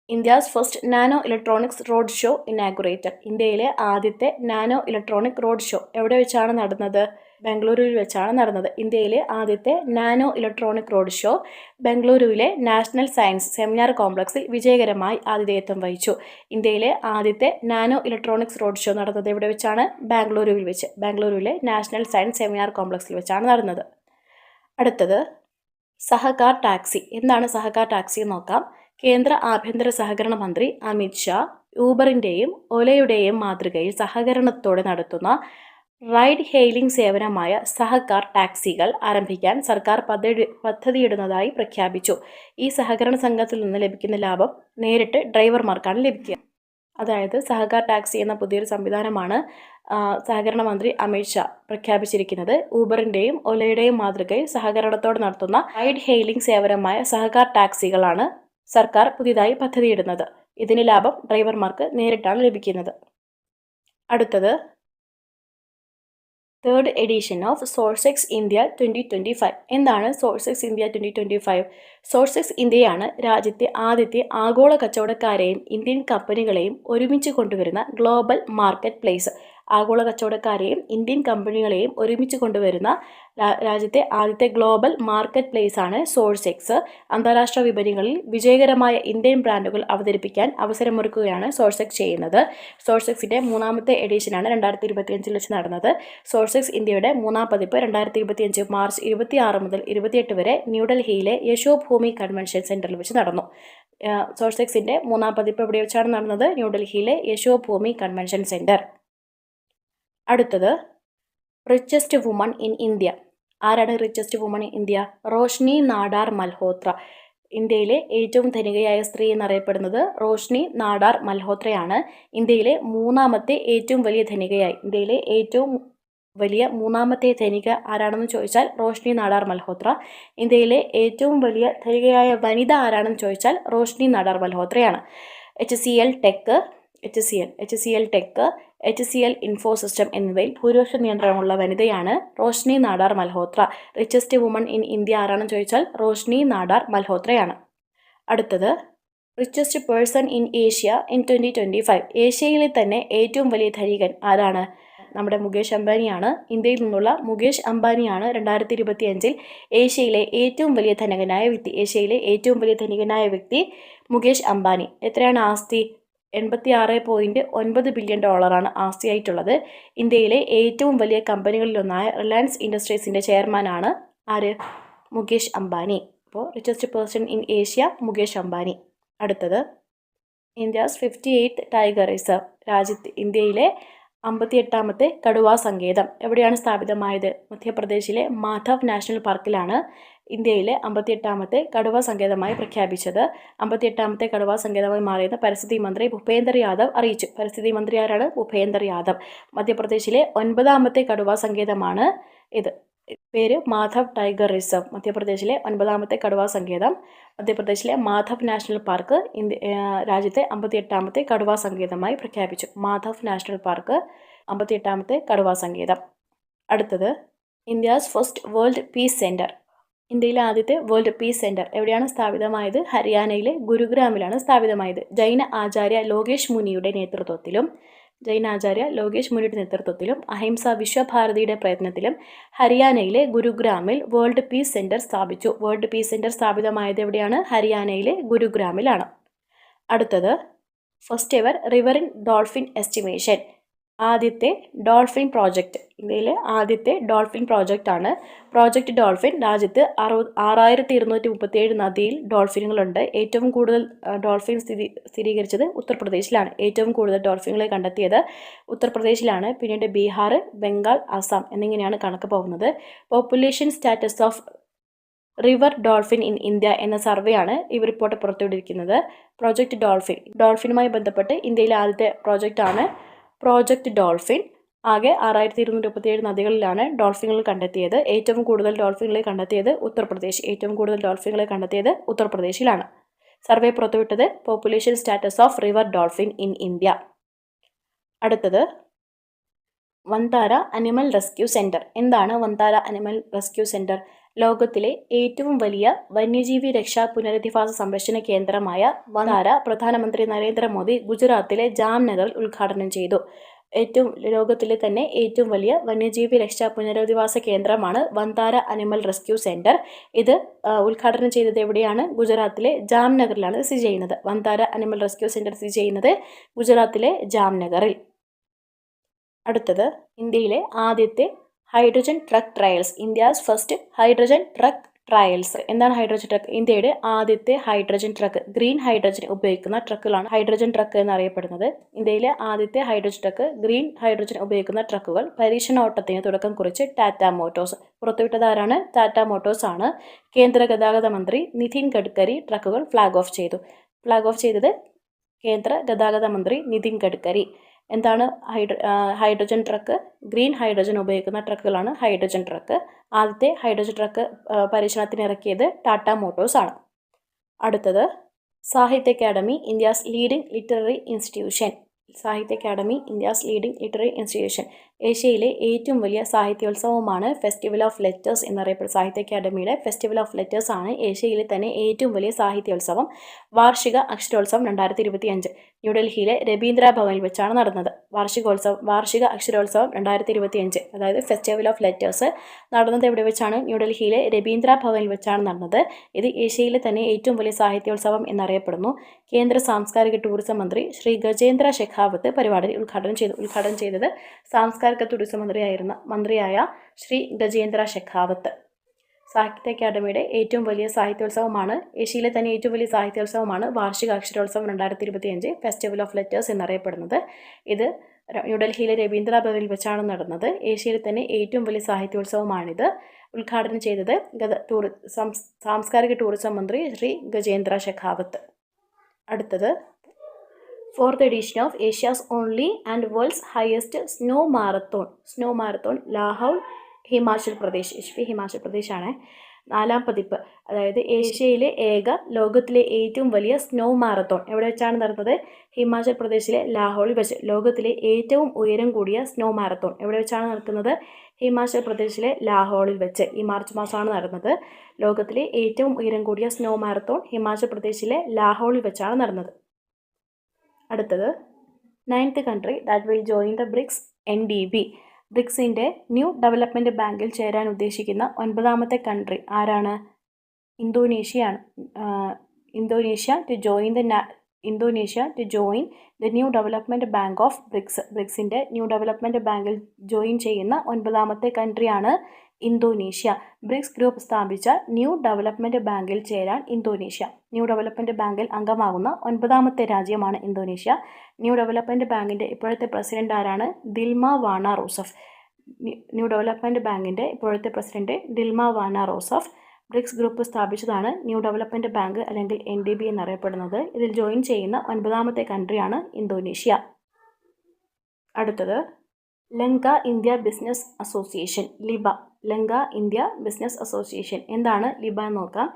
India's first nano electronics road show inaugurated. ഇന്ത്യയിലെ ആദ്യത്തെ നാനോ ഇലക്ട്രോണിക് റോഡ് ഷോ എവിടെ വെച്ചാണ് നടന്നത്? ബംഗളൂരുവിൽ വെച്ചാണ് നടന്നത്. ഇന്ത്യയിലെ ആദ്യത്തെ നാനോ ഇലക്ട്രോണിക് റോഡ് ഷോ ബംഗളൂരുവിലെ നാഷണൽ സയൻസ് സെമിനാർ കോംപ്ലക്സിൽ വിജയകരമായി ആതിഥേയത്വം വഹിച്ചു. ഇന്ത്യയിലെ ആദ്യത്തെ നാനോ ഇലക്ട്രോണിക്സ് റോഡ് ഷോ നടന്നത് എവിടെ വെച്ചാണ്? ബാംഗ്ലൂരുവിൽ വെച്ച്. ബാംഗ്ലൂരുവിലെ നാഷണൽ സയൻസ് സെമിനാർ കോംപ്ലക്സിൽ വെച്ചാണ് നടന്നത്. അടുത്തത് സഹകാർ ടാക്സി. എന്താണ് സഹകാർ ടാക്സി എന്ന് നോക്കാം. കേന്ദ്ര ആഭ്യന്തര സഹകരണ മന്ത്രി അമിത് ഷാ ഊബറിൻ്റെയും ഓലയുടെയും മാതൃകയിൽ സഹകരണത്തോടെ നടത്തുന്ന റൈഡ് ഹെയിലിംഗ് സേവനമായ സഹകാർ ടാക്സികൾ ആരംഭിക്കാൻ സർക്കാർ പദ്ധതിയിടുന്നതായി പ്രഖ്യാപിച്ചു. ഈ സഹകരണ സംഘത്തിൽ നിന്ന് ലഭിക്കുന്ന ലാഭം നേരിട്ട് ഡ്രൈവർമാർക്കാണ് ലഭിക്കുക. അതായത് സഹകാർ ടാക്സി എന്ന പുതിയൊരു സംവിധാനമാണ് സഹകരണ മന്ത്രി അമിത് ഷാ പ്രഖ്യാപിച്ചിരിക്കുന്നത്. ഊബറിൻ്റെയും ഓലയുടെയും മാതൃകയിൽ സഹകരണത്തോടെ നടത്തുന്ന റൈഡ് ഹെയിലിംഗ് സേവനമായ സഹകാർ ടാക്സികളാണ് സർക്കാർ പുതിയതായി പദ്ധതിയിടുന്നത്. ഇതിന് ലാഭം ഡ്രൈവർമാർക്ക് നേരിട്ടാണ് ലഭിക്കുന്നത്. അടുത്തത് തേർഡ് എഡിഷൻ ഓഫ് സോഴ്സെക്സ് ഇന്ത്യ 2025. എന്താണ് സോഴ്സെക്സ് ഇന്ത്യ 2025? സോഴ്സെക്സ് ഇന്ത്യയാണ് രാജ്യത്തെ ആദ്യത്തെ ആഗോള കച്ചവടക്കാരെയും ഇന്ത്യൻ കമ്പനികളെയും ഒരുമിച്ച് കൊണ്ടുവരുന്ന ഗ്ലോബൽ മാർക്കറ്റ് പ്ലേസ്. ആഗോള കച്ചവടക്കാരെയും ഇന്ത്യൻ കമ്പനികളെയും ഒരുമിച്ച് കൊണ്ടുവരുന്ന രാജ്യത്തെ ആദ്യത്തെ ഗ്ലോബൽ മാർക്കറ്റ് പ്ലേസ് ആണ് സോഴ്സെക്സ്. അന്താരാഷ്ട്ര വിപണികളിൽ വിജയകരമായ ഇന്ത്യൻ ബ്രാൻഡുകൾ അവതരിപ്പിക്കാൻ അവസരമൊരുക്കുകയാണ് സോഴ്സെക്സ് ചെയ്യുന്നത്. സോഴ്സെക്സിൻ്റെ മൂന്നാമത്തെ എഡിഷനാണ് 2025 വെച്ച് നടന്നത്. സോഴ്സെക്സ് ഇന്ത്യയുടെ മൂന്നാം പതിപ്പ് 2025 മാർച്ച് 26 മുതൽ 28 വരെ ന്യൂഡൽഹിയിലെ യശോഭൂമി കൺവെൻഷൻ സെൻറ്ററിൽ വെച്ച് നടന്നു. സോഴ്സെക്സിൻ്റെ മൂന്നാം പതിപ്പ് എവിടെ വെച്ചാണ് നടന്നത്? ന്യൂഡൽഹിയിലെ യശോഭൂമി കൺവെൻഷൻ സെൻറ്റർ. അടുത്തത് റിച്ചസ്റ്റ് വുമൺ ഇൻ ഇന്ത്യ. ആരാണ് richest woman in India? Roshni Nadar Malhotra. ഇന്ത്യയിലെ ഏറ്റവും ധനികയായ സ്ത്രീ എന്നറിയപ്പെടുന്നത് റോഷ്നി നാടാർ മൽഹോത്രയാണ്. ഇന്ത്യയിലെ മൂന്നാമത്തെ ഏറ്റവും വലിയ ധനികയായി ഇന്ത്യയിലെ ഏറ്റവും വലിയ മൂന്നാമത്തെ ധനിക ആരാണെന്ന് ചോദിച്ചാൽ റോഷ്നി നാടാർ മൽഹോത്ര. ഇന്ത്യയിലെ ഏറ്റവും വലിയ ധനികയായ വനിത ആരാണെന്ന് ചോദിച്ചാൽ റോഷ്നി നാടാർ മൽഹോത്രയാണ്. HCL ടെക്, HCL ഇൻഫോസിസ്റ്റം എന്നിവയിൽ ഭൂരിപക്ഷ നിയന്ത്രണമുള്ള വനിതയാണ് Roshni Nadar Malhotra. Richest woman in India ആരാണെന്ന് ചോദിച്ചാൽ റോഷ്നി നാടാർ മൽഹോത്രയാണ്. അടുത്തത് richest person in Asia in 2025. ഏഷ്യയിലെ തന്നെ ഏറ്റവും വലിയ ധനികൻ ആരാണ്? നമ്മുടെ മുകേഷ് അംബാനിയാണ്. ഇന്ത്യയിൽ നിന്നുള്ള മുകേഷ് അംബാനിയാണ് 2025 ഏഷ്യയിലെ ഏറ്റവും വലിയ ധനികനായ വ്യക്തി മുകേഷ് അംബാനി. എത്രയാണ് ആസ്തി? $86.9 ബില്യൺ ആസ്തിയായിട്ടുള്ളത്. ഇന്ത്യയിലെ ഏറ്റവും വലിയ കമ്പനികളിലൊന്നായ റിലയൻസ് ഇൻഡസ്ട്രീസിൻ്റെ ചെയർമാനാണ് ആര്? മുകേഷ് അംബാനി. അപ്പോൾ richest person in Asia Mukesh Ambani. അടുത്തത് ഇന്ത്യാസ് 58th ടൈഗർ റിസർവ്. ഇന്ത്യയിലെ 58ാമത്തെ കടുവാ സങ്കേതം എവിടെയാണ് സ്ഥാപിതമായത്? മധ്യപ്രദേശിലെ മാധവ് നാഷണൽ പാർക്കിലാണ് ഇന്ത്യയിലെ 58ാമത്തെ കടുവാ സങ്കേതമായി പ്രഖ്യാപിച്ചത്. 58ാമത്തെ കടുവാ സങ്കേതമായി മാറിയെന്ന് പരിസ്ഥിതി മന്ത്രി ഭൂപേന്ദർ യാദവ് അറിയിച്ചു. പരിസ്ഥിതി മന്ത്രി ആരാണ്? ഭൂപേന്ദർ യാദവ്. മധ്യപ്രദേശിലെ 9ാമത്തെ കടുവാ സങ്കേതമാണ് ഇത്. പേര് മാധവ് ടൈഗർ റിസർവ്. മധ്യപ്രദേശിലെ 9ാമത്തെ കടുവാ സങ്കേതം. മധ്യപ്രദേശിലെ മാധവ് നാഷണൽ പാർക്ക് രാജ്യത്തെ 58ാമത്തെ കടുവാ സങ്കേതമായി പ്രഖ്യാപിച്ചു. മാധവ് നാഷണൽ പാർക്ക് 58ാമത്തെ കടുവാ സങ്കേതം. അടുത്തത് India's first world piece centre. ഇന്ത്യയിലെ ആദ്യത്തെ വേൾഡ് പീസ് സെൻറ്റർ എവിടെയാണ് സ്ഥാപിതമായത്? ഹരിയാനയിലെ ഗുരുഗ്രാമിലാണ് സ്ഥാപിതമായത്. ജൈന ആചാര്യ ലോകേഷ് മുനിയുടെ നേതൃത്വത്തിലും അഹിംസ വിശ്വഭാരതിയുടെ പ്രയത്നത്തിലും ഹരിയാനയിലെ ഗുരുഗ്രാമിൽ വേൾഡ് പീസ് സെൻറ്റർ സ്ഥാപിച്ചു. വേൾഡ് പീസ് സെൻറ്റർ സ്ഥാപിതമായത് എവിടെയാണ്? ഹരിയാനയിലെ ഗുരുഗ്രാമിലാണ്. അടുത്തത് ഫസ്റ്റ് എവർ റിവറിൻ ഡോൾഫിൻ എസ്റ്റിമേഷൻ. ആദ്യത്തെ ഡോൾഫിൻ പ്രോജക്റ്റ്. ഇന്ത്യയിലെ ആദ്യത്തെ ഡോൾഫിൻ പ്രോജക്റ്റാണ് പ്രോജക്റ്റ് ഡോൾഫിൻ. രാജ്യത്ത് 6237 നദിയിൽ ഡോൾഫിനുകളുണ്ട്. ഏറ്റവും കൂടുതൽ ഡോൾഫിൻ സ്ഥിരീകരിച്ചത് ഉത്തർപ്രദേശിലാണ്. ഏറ്റവും കൂടുതൽ ഡോൾഫിനുകളെ കണ്ടെത്തിയത് ഉത്തർപ്രദേശിലാണ്. പിന്നീട് ബീഹാർ, ബംഗാൾ, അസം എന്നിങ്ങനെയാണ് കണക്ക് പോകുന്നത്. Population status of river dolphin in India എന്ന സർവേയാണ് ഈ റിപ്പോർട്ട് പുറത്തുവിട്ടിരിക്കുന്നത്. പ്രോജക്റ്റ് ഡോൾഫിനുമായി ബന്ധപ്പെട്ട് ഇന്ത്യയിലെ ആദ്യത്തെ പ്രോജക്റ്റാണ് പ്രോജക്റ്റ് ഡോൾഫിൻ. ആകെ 6237 നദികളിലാണ് ഡോൾഫിനുകൾ കണ്ടെത്തിയത്. ഏറ്റവും കൂടുതൽ ഡോൾഫിനുകളെ കണ്ടെത്തിയത് ഉത്തർപ്രദേശിലാണ്. സർവേ പുറത്തുവിട്ടത് population status of river dolphin in India. അടുത്തത് വന്താര അനിമൽ റെസ്ക്യൂ സെന്റർ. എന്താണ് വന്താര അനിമൽ റെസ്ക്യൂ സെന്റർ? ലോകത്തിലെ ഏറ്റവും വലിയ വന്യജീവി രക്ഷാ പുനരധിവാസ സംരക്ഷണ കേന്ദ്രമായ വന്താര പ്രധാനമന്ത്രി നരേന്ദ്രമോദി ഗുജറാത്തിലെ ജാംനഗറിൽ ഉദ്ഘാടനം ചെയ്തു. ലോകത്തിലെ തന്നെ ഏറ്റവും വലിയ വന്യജീവി രക്ഷാ പുനരധിവാസ കേന്ദ്രമാണ് വന്താര അനിമൽ റെസ്ക്യൂ സെന്റർ. ഇത് ഉദ്ഘാടനം ചെയ്തത് എവിടെയാണ്? ഗുജറാത്തിലെ ജാംനഗറിലാണ് സ്ഥിതി ചെയ്യുന്നത്. വന്താര അനിമൽ റെസ്ക്യൂ സെന്റർ സ്ഥിതി ചെയ്യുന്നത് ഗുജറാത്തിലെ ജാംനഗറിൽ. അടുത്തത് ഇന്ത്യയിലെ ആദ്യത്തെ hydrogen truck trials. India's first hydrogen truck trials. എന്താണ് ഹൈഡ്രജൻ ട്രക്ക്? ഇന്ത്യയുടെ ആദ്യത്തെ ഹൈഡ്രജൻ ട്രക്ക്. ഗ്രീൻ ഹൈഡ്രജൻ ഉപയോഗിക്കുന്ന ട്രക്കുകളാണ് ഹൈഡ്രജൻ ട്രക്ക് എന്നറിയപ്പെടുന്നത്. ഇന്ത്യയിലെ ആദ്യത്തെ ഹൈഡ്രജൻ ട്രക്ക്, ഗ്രീൻ ഹൈഡ്രജൻ ഉപയോഗിക്കുന്ന ട്രക്കുകൾ പരീക്ഷണോട്ടത്തിന് തുടക്കം കുറിച്ച് ടാറ്റ മോട്ടോഴ്സ്. പുറത്തുവിട്ടത് ആരാണ്? ടാറ്റ മോട്ടോഴ്സ് ആണ്. കേന്ദ്ര ഗതാഗത മന്ത്രി നിതിൻ ഗഡ്കരി ട്രക്കുകൾ ഫ്ലാഗ് ഓഫ് ചെയ്തത് കേന്ദ്ര ഗതാഗത മന്ത്രി നിതിൻ ഗഡ്കരി. എന്താണ് ഹൈഡ്രജൻ ട്രക്ക്? ഗ്രീൻ ഹൈഡ്രജൻ ഉപയോഗിക്കുന്ന ട്രക്കുകളാണ് ഹൈഡ്രജൻ ട്രക്ക്. ആദ്യത്തെ ഹൈഡ്രജൻ ട്രക്ക് പരീക്ഷണത്തിന് ഇറക്കിയത് ടാറ്റ മോട്ടോഴ്സ് ആണ്. അടുത്തത് Sahitya Akademi India's leading literary institution. ഏഷ്യയിലെ ഏറ്റവും വലിയ സാഹിത്യോത്സവമാണ് ഫെസ്റ്റിവൽ ഓഫ് ലെറ്റേഴ്സ് എന്നറിയപ്പെടുന്നത്. സാഹിത്യ അക്കാദമിയുടെ ഫെസ്റ്റിവൽ ഓഫ് ലെറ്റേഴ്സ് ആണ് ഏഷ്യയിലെ തന്നെ ഏറ്റവും വലിയ സാഹിത്യോത്സവം. വാർഷിക അക്ഷരോത്സവം 2025 ന്യൂഡൽഹിയിലെ രവീന്ദ്ര ഭവനിൽ വെച്ചാണ് നടന്നത്. വാർഷിക അക്ഷരോത്സവം 2025, അതായത് ഫെസ്റ്റിവൽ ഓഫ് ലെറ്റേഴ്സ് നടന്നത് എവിടെ വെച്ചാണ്? ന്യൂഡൽഹിയിലെ രവീന്ദ്ര ഭവനിൽ വെച്ചാണ് നടന്നത്. ഇത് ഏഷ്യയിലെ തന്നെ ഏറ്റവും വലിയ സാഹിത്യോത്സവം എന്നറിയപ്പെടുന്നു. കേന്ദ്ര സാംസ്കാരിക ടൂറിസം മന്ത്രി ശ്രീ ഗജേന്ദ്ര ഷെഖാവത്ത് പരിപാടി ഉദ്ഘാടനം ചെയ്തത് സാംസ്കാരിക ടൂറിസം മന്ത്രിയായ ശ്രീ ഗജേന്ദ്ര ഷെഖാവത്ത്. സാഹിത്യ അക്കാദമിയുടെ ഏറ്റവും വലിയ സാഹിത്യോത്സവമാണ്, ഏഷ്യയിലെ തന്നെ ഏറ്റവും വലിയ സാഹിത്യോത്സവമാണ് വാർഷിക അക്ഷരോത്സവം 2025 ഫെസ്റ്റിവൽ ഓഫ് ലെറ്റേഴ്സ് എന്നറിയപ്പെടുന്നത്. ഇത് ന്യൂഡൽഹിയിലെ രവീന്ദ്ര ഭവനിൽ വെച്ചാണ് നടന്നത്. ഏഷ്യയിലെ തന്നെ ഏറ്റവും വലിയ സാഹിത്യോത്സവമാണിത്. ഉദ്ഘാടനം ചെയ്തത് സാംസ്കാരിക ടൂറിസം മന്ത്രി ശ്രീ ഗജേന്ദ്ര ഷെഖാവത്ത്. അടുത്തത് 4th edition of Asia's only and worlds highest snow marathon Lahaul Himachal Pradesh ആണ്. 4ാം പതിപ്പ്, അതായത് ഏഷ്യയിലെ ലോകത്തിലെ ഏറ്റവും വലിയ സ്നോ മാരത്തോൺ എവിടെ വെച്ചാണ് നടന്നത്? ഹിമാചൽ പ്രദേശിലെ ലാഹോളിൽ വെച്ച്. ലോകത്തിലെ ഏറ്റവും ഉയരം കൂടിയ സ്നോ മാരത്തോൺ എവിടെ വെച്ചാണ് നടക്കുന്നത്? ഹിമാചൽ പ്രദേശിലെ ലാഹോളിൽ വെച്ച്. ഈ മാർച്ച് മാസമാണ് നടന്നത്. ലോകത്തിലെ ഏറ്റവും ഉയരം കൂടിയ സ്നോ മാരത്തോൺ ഹിമാചൽ പ്രദേശിലെ ലാഹോളിൽ വെച്ചാണ് നടന്നത്. അടുത്തത് 9th country that will join the BRICS NDB. ബ്രിക്സിൻ്റെ ന്യൂ ഡെവലപ്മെൻറ്റ് ബാങ്കിൽ ചേരാൻ ഉദ്ദേശിക്കുന്ന 9ാമത്തെ കൺട്രി ആരാണ്? ഇന്തോനേഷ്യയാണ്. Indonesia to join the new development bank of BRICS. ബ്രിക്സിൻ്റെ ന്യൂ ഡെവലപ്മെൻറ്റ് ബാങ്കിൽ ജോയിൻ ചെയ്യുന്ന 9ാമത്തെ കൺട്രിയാണ് ഇന്തോനേഷ്യ. ബ്രിക്സ് ഗ്രൂപ്പ് സ്ഥാപിച്ച ന്യൂ ഡെവലപ്മെൻറ്റ് ബാങ്കിൽ ചേരാൻ ഇന്തോനേഷ്യ. ന്യൂ ഡെവലപ്മെൻറ്റ് ബാങ്കിൽ അംഗമാകുന്ന 9ാമത്തെ രാജ്യമാണ് ഇന്തോനേഷ്യ. ന്യൂ ഡെവലപ്മെൻറ്റ് ബാങ്കിൻ്റെ ഇപ്പോഴത്തെ പ്രസിഡന്റ് ആരാണ്? Dilma Vana Rousseff. New development ബാങ്കിൻ്റെ ഇപ്പോഴത്തെ president Dilma Vana Rousseff. BRICS group സ്ഥാപിച്ചതാണ് ന്യൂ ഡെവലപ്മെൻറ്റ് ബാങ്ക് അല്ലെങ്കിൽ NDB എന്നറിയപ്പെടുന്നത്. ഇതിൽ ജോയിൻ ചെയ്യുന്ന 9ാമത്തെ കൺട്രിയാണ് ഇന്തോനേഷ്യ. അടുത്തത് Lanka India business association Liba. Lanka India business association. എന്താണ് ലിബ എന്ന് നോക്കാം.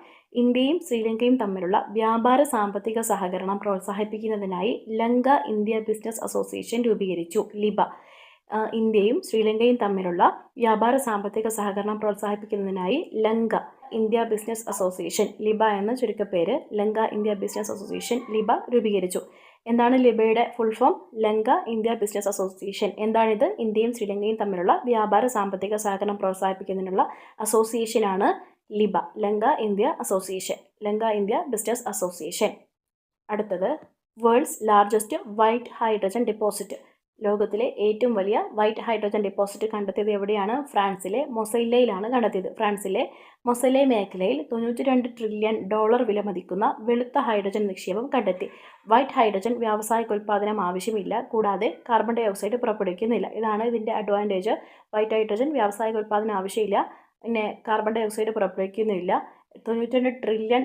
ഇന്ത്യയും ശ്രീലങ്കയും തമ്മിലുള്ള വ്യാപാര സാമ്പത്തിക സഹകരണം പ്രോത്സാഹിപ്പിക്കുന്നതിനായി ലങ്ക ഇന്ത്യ ബിസിനസ് അസോസിയേഷൻ രൂപീകരിച്ചു. ലിബ ഇന്ത്യയും ശ്രീലങ്കയും തമ്മിലുള്ള വ്യാപാര സാമ്പത്തിക സഹകരണം പ്രോത്സാഹിപ്പിക്കുന്നതിനായി Lanka India business association, LIBA എന്ന ചുരുക്കപ്പേര് Lanka India business association LIBA രൂപീകരിച്ചു. എന്താണ് ലിബയുടെ full form? Lanka India business association. എന്താണിത്? ഇന്ത്യയും ശ്രീലങ്കയും തമ്മിലുള്ള വ്യാപാര സാമ്പത്തിക സഹകരണം പ്രോത്സാഹിപ്പിക്കുന്നതിനുള്ള അസോസിയേഷനാണ് LIBA. Lanka India business association. അടുത്തത് world's largest white hydrogen deposit. ലോകത്തിലെ ഏറ്റവും വലിയ വൈറ്റ് ഹൈഡ്രജൻ ഡെപ്പോസിറ്റ് കണ്ടെത്തിയത് എവിടെയാണ്? ഫ്രാൻസിലെ മൊസൈല്ലയിലാണ് കണ്ടെത്തിയത്. ഫ്രാൻസിലെ മൊസൈല്ല മേഖലയിൽ $92 ട്രില്യൺ വിലമതിക്കുന്ന വെളുത്ത ഹൈഡ്രജൻ നിക്ഷേപം കണ്ടെത്തി. വൈറ്റ് ഹൈഡ്രജൻ വ്യാവസായിക ഉൽപ്പാദനം ആവശ്യമില്ല, കൂടാതെ കാർബൺ ഡൈ ഓക്സൈഡ് പുറപ്പെടുവിക്കുന്നില്ല. ഇതാണ് ഇതിൻ്റെ അഡ്വാൻറ്റേജ്. വൈറ്റ് ഹൈഡ്രജൻ വ്യാവസായിക ഉൽപ്പാദനം ആവശ്യമില്ല, പിന്നെ കാർബൺ ഡൈ ഓക്സൈഡ് പുറപ്പെടുവിക്കുന്നില്ല. $92 ട്രില്യൺ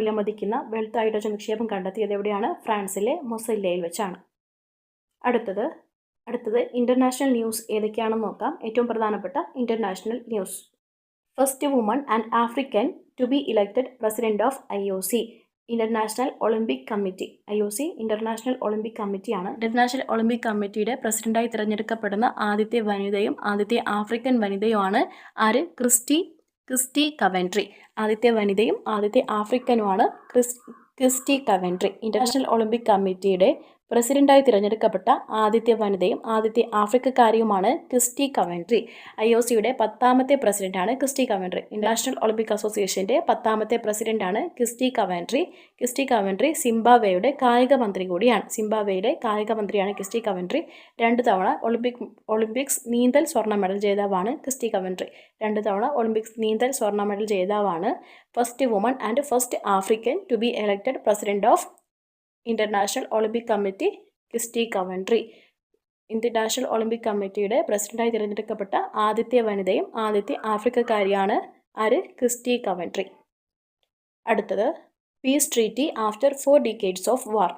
വിലമതിക്കുന്ന വെളുത്ത ഹൈഡ്രജൻ നിക്ഷേപം കണ്ടെത്തിയത് എവിടെയാണ്? ഫ്രാൻസിലെ മൊസൈല്ലയിൽ വെച്ചാണ്. അടുത്തത് അടുത്തത് ഇൻ്റർനാഷണൽ ന്യൂസ് ഏതൊക്കെയാണെന്ന് നോക്കാം. ഏറ്റവും പ്രധാനപ്പെട്ട international news. First woman and African to be elected president of IOC. International Olympic committee. IOC international Olympic കമ്മിറ്റിയാണ്. ഇൻ്റർനാഷണൽ ഒളിമ്പിക് കമ്മിറ്റിയുടെ പ്രസിഡന്റായി തിരഞ്ഞെടുക്കപ്പെടുന്ന ആദ്യത്തെ വനിതയും ആദ്യത്തെ ആഫ്രിക്കൻ വനിതയുമാണ് ആര്? Kirsty Coventry. ആദ്യത്തെ വനിതയും ആദ്യത്തെ ആഫ്രിക്കനുമാണ് ക്രിസ്റ്റി കവൻട്രി. ഇൻ്റർനാഷണൽ ഒളിമ്പിക് കമ്മിറ്റിയുടെ പ്രസിഡന്റായി തിരഞ്ഞെടുക്കപ്പെട്ട ആദ്യത്തെ വനിതയും ആദ്യത്തെ ആഫ്രിക്കക്കാരിയുമാണ് ക്രിസ്റ്റി കവൻട്രി. IOCയുടെ 10ാമത്തെ പ്രസിഡന്റാണ് ക്രിസ്റ്റി കവൻട്രി. ഇൻ്റർനാഷണൽ ഒളിമ്പിക് അസോസിയേഷൻ്റെ 10ാമത്തെ പ്രസിഡന്റാണ് ക്രിസ്റ്റി കവൻട്രി. ക്രിസ്റ്റി കവൻട്രി സിംബാബ്വേയുടെ കായിക മന്ത്രി കൂടിയാണ്. സിംബാബ്വേയുടെ കായിക മന്ത്രിയാണ് ക്രിസ്റ്റി കവൻട്രി. 2 തവണ ഒളിമ്പിക്സ് നീന്തൽ സ്വർണ്ണ മെഡൽ ജേതാവാണ് ക്രിസ്റ്റി കവൻട്രി. 2 തവണ ഒളിമ്പിക്സ് നീന്തൽ സ്വർണ്ണ മെഡൽ ജേതാവാണ്. First woman and first African to be elected president of International Olympic Committee Kirsty Coventry. International Olympic കമ്മിറ്റിയുടെ പ്രസിഡന്റായി തിരഞ്ഞെടുക്കപ്പെട്ട ആദ്യത്തെ വനിതയും ആദ്യത്തെ ആഫ്രിക്കക്കാരിയാണ് ആര്? Kirsty Coventry. അടുത്തത് peace treaty after 4 decades of war.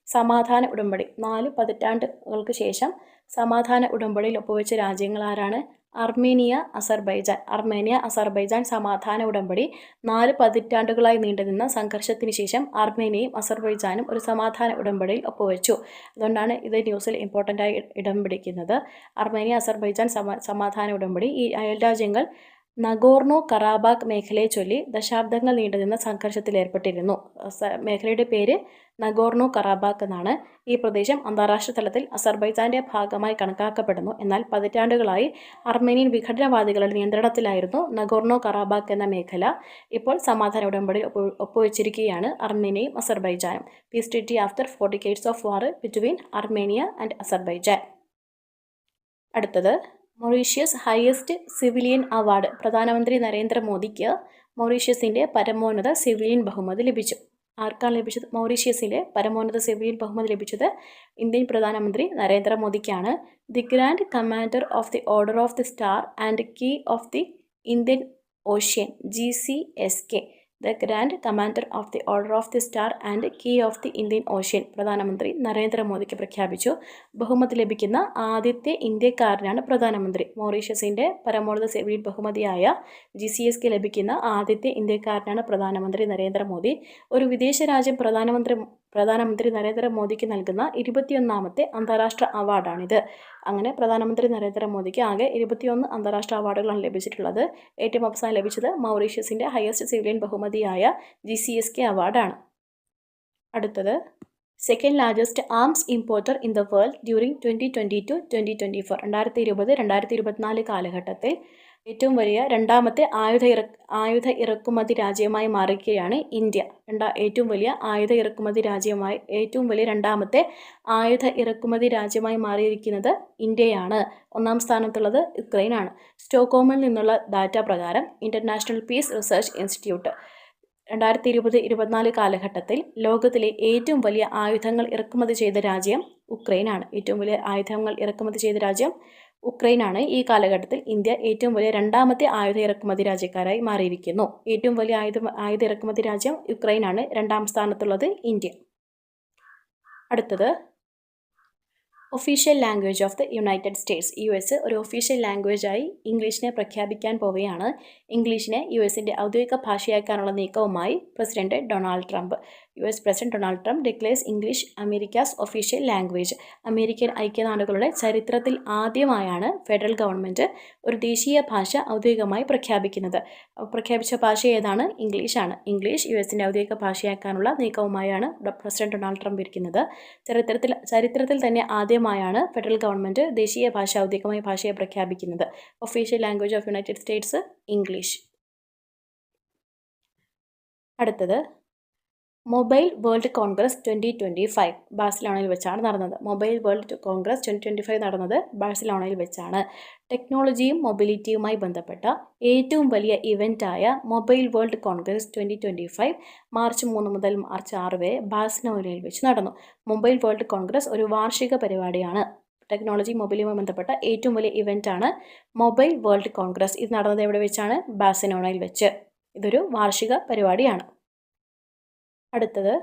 സമാധാന ഉടമ്പടി. 4 പതിറ്റാണ്ടുകൾക്ക് ശേഷം സമാധാന ഉടമ്പടിയിൽ ഒപ്പുവെച്ച രാജ്യങ്ങൾ ആരാണ്? അർമേനിയ, അസർബൈജാൻ സമാധാന ഉടമ്പടി. 4 പതിറ്റാണ്ടുകളായി നീണ്ടുനിന്ന സംഘർഷത്തിന് ശേഷം അർമേനിയയും അസർബൈജാനും ഒരു സമാധാന ഉടമ്പടിയിൽ ഒപ്പുവെച്ചു. അതുകൊണ്ടാണ് ഇത് ന്യൂസിൽ ഇമ്പോർട്ടൻ്റായി ഇടം പിടിക്കുന്നത്. അർമേനിയ അസർബൈജാൻ സമാധാന ഉടമ്പടി. ഈ അയൽരാജ്യങ്ങൾ നഗോർണോ കറാബാക്ക് മേഖലയെ ചൊല്ലി ദശാബ്ദങ്ങൾ നീണ്ടുനിന്ന സംഘർഷത്തിലേർപ്പെട്ടിരുന്നു. മേഖലയുടെ പേര് നഗോർണോ കറാബാക്ക് എന്നാണ്. ഈ പ്രദേശം അന്താരാഷ്ട്ര തലത്തിൽ അസർബൈജാന്റെ ഭാഗമായി കണക്കാക്കപ്പെടുന്നു. എന്നാൽ പതിറ്റാണ്ടുകളായി അർമേനിയൻ വിഘടനവാദികളുടെ നിയന്ത്രണത്തിലായിരുന്നു നഗോർണോ കറാബാക്ക് എന്ന മേഖല. ഇപ്പോൾ സമാധാന ഉടമ്പടിയിൽ ഒപ്പുവെച്ചിരിക്കുകയാണ് അർമേനിയയും അസർബൈജാനും. Peace treaty after 4 decades of war between Armenia and Azerbaijan. അടുത്തത് മൊറീഷ്യസ് ഹയസ്റ്റ് സിവിലിയൻ അവാർഡ്. പ്രധാനമന്ത്രി നരേന്ദ്രമോദിക്ക് മൊറീഷ്യസിൻ്റെ പരമോന്നത സിവിലിയൻ ബഹുമതി ലഭിച്ചു. ആർക്കാണ് ലഭിച്ചത്? മൗറീഷ്യസിലെ പരമോന്നത സിവിലിയൻ ബഹുമതി ലഭിച്ചത് ഇന്ത്യൻ പ്രധാനമന്ത്രി നരേന്ദ്രമോദിക്കാണ്. The Grand Commander of the Order of the Star and Key of the Indian Ocean GCSK. The Grand Commander of the Order of the Star and Key of the Indian Ocean പ്രധാനമന്ത്രി നരേന്ദ്രമോദിക്ക് പ്രഖ്യാപിച്ചു. ബഹുമതി ലഭിക്കുന്ന ആദ്യത്തെ ഇന്ത്യക്കാരനാണ് പ്രധാനമന്ത്രി. മൗറീഷ്യസിൻ്റെ പരമോന്നത civilian ബഹുമതിയായ GCSK ലഭിക്കുന്ന ആദ്യത്തെ ഇന്ത്യക്കാരനാണ് പ്രധാനമന്ത്രി നരേന്ദ്രമോദി. ഒരു വിദേശ രാജ്യം പ്രധാനമന്ത്രി നരേന്ദ്രമോദിക്ക് നൽകുന്ന 21ാമത്തെ അന്താരാഷ്ട്ര അവാർഡാണിത്. അങ്ങനെ പ്രധാനമന്ത്രി നരേന്ദ്രമോദിക്ക് ആകെ 21 അന്താരാഷ്ട്ര അവാർഡുകളാണ് ലഭിച്ചിട്ടുള്ളത്. ഏറ്റവും അവസാനം ലഭിച്ചത് മൗറീഷ്യസിൻ്റെ ഹയസ്റ്റ് സിവിലിയൻ ബഹുമതിയായ GCSK അവാർഡാണ്. അടുത്തത് second largest arms importer in the world during 2020-2024. 2020-2024 കാലഘട്ടത്തിൽ ഏറ്റവും വലിയ രണ്ടാമത്തെ ആയുധ ഇറക്കുമതി രാജ്യമായി മാറിയിരിക്കുകയാണ് ഇന്ത്യ. ഏറ്റവും വലിയ രണ്ടാമത്തെ ആയുധ ഇറക്കുമതി രാജ്യമായി മാറിയിരിക്കുന്നത് ഇന്ത്യയാണ്. 1ാം സ്ഥാനത്തുള്ളത് യുക്രൈനാണ്. സ്റ്റോക്ക്ഹോമിൽ നിന്നുള്ള ഡാറ്റ പ്രകാരം ഇൻ്റർനാഷണൽ പീസ് റിസർച്ച് ഇൻസ്റ്റിറ്റ്യൂട്ട് 2020-2024 കാലഘട്ടത്തിൽ ലോകത്തിലെ ഏറ്റവും വലിയ ആയുധങ്ങൾ ഇറക്കുമതി ചെയ്ത രാജ്യം ഉക്രൈനാണ്. ഉക്രൈനാണ്. ഈ കാലഘട്ടത്തിൽ ഇന്ത്യ ഏറ്റവും വലിയ രണ്ടാമത്തെ ആയുധ ഇറക്കുമതി രാജ്യക്കാരായി മാറിയിരിക്കുന്നു. ഏറ്റവും വലിയ ആയുധ ഇറക്കുമതി രാജ്യം യുക്രൈനാണ്. 2ാം സ്ഥാനത്തുള്ളത് ഇന്ത്യ. അടുത്തത് official language of the United States. US ഒരു ഒഫീഷ്യൽ ലാംഗ്വേജായി ഇംഗ്ലീഷിനെ പ്രഖ്യാപിക്കാൻ പോവുകയാണ്. ഇംഗ്ലീഷിനെ US-ൻ്റെ ഔദ്യോഗിക ഭാഷയാക്കാനുള്ള നീക്കവുമായി president Donald Trump. US president Donald Trump declares English America's official language. American ഐക്യനാടുകളുടെ ചരിത്രത്തിൽ ആദ്യമായാണ് ഫെഡറൽ ഗവൺമെൻറ് ഒരു ദേശീയ ഭാഷ ഔദ്യോഗികമായി പ്രഖ്യാപിക്കുന്നത്. പ്രഖ്യാപിച്ച ഭാഷ ഏതാണ്? ഇംഗ്ലീഷാണ്. ഇംഗ്ലീഷ് US-ൻ്റെ ഔദ്യോഗിക ഭാഷയാക്കാനുള്ള നീക്കവുമായാണ് പ്രസിഡന്റ് ഡൊണാൾഡ് ട്രംപ് ഇരിക്കുന്നത്. ചരിത്രത്തിൽ തന്നെ ആദ്യമായാണ് ഫെഡറൽ ഗവൺമെൻറ് ദേശീയ ഭാഷ ഔദ്യോഗികമായ ഭാഷയെ പ്രഖ്യാപിക്കുന്നത്. Official language of United States English. അടുത്തത് മൊബൈൽ വേൾഡ് കോൺഗ്രസ് 2025 ബാഴ്സലോണയിൽ വെച്ചാണ് നടന്നത്. മൊബൈൽ വേൾഡ് കോൺഗ്രസ് 2025 നടന്നത് ബാഴ്സലോണയിൽ വെച്ചാണ്. ടെക്നോളജിയും മൊബിലിറ്റിയുമായി ബന്ധപ്പെട്ട ഏറ്റവും വലിയ ഇവൻ്റായ മൊബൈൽ വേൾഡ് കോൺഗ്രസ് 2025 മാർച്ച് 3 മുതൽ മാർച്ച് 6 വരെ ബാഴ്സലോണയിൽ വെച്ച് നടന്നു. മൊബൈൽ വേൾഡ് കോൺഗ്രസ് ഒരു വാർഷിക പരിപാടിയാണ്. ടെക്നോളജി മൊബൈലുമായി ബന്ധപ്പെട്ട ഏറ്റവും വലിയ ഇവൻ്റാണ് മൊബൈൽ വേൾഡ് കോൺഗ്രസ്. ഇത് നടന്നത് എവിടെ വെച്ചാണ്? ബാഴ്സലോണയിൽ വെച്ച്. ഇതൊരു വാർഷിക പരിപാടിയാണ്. അടുത്തത്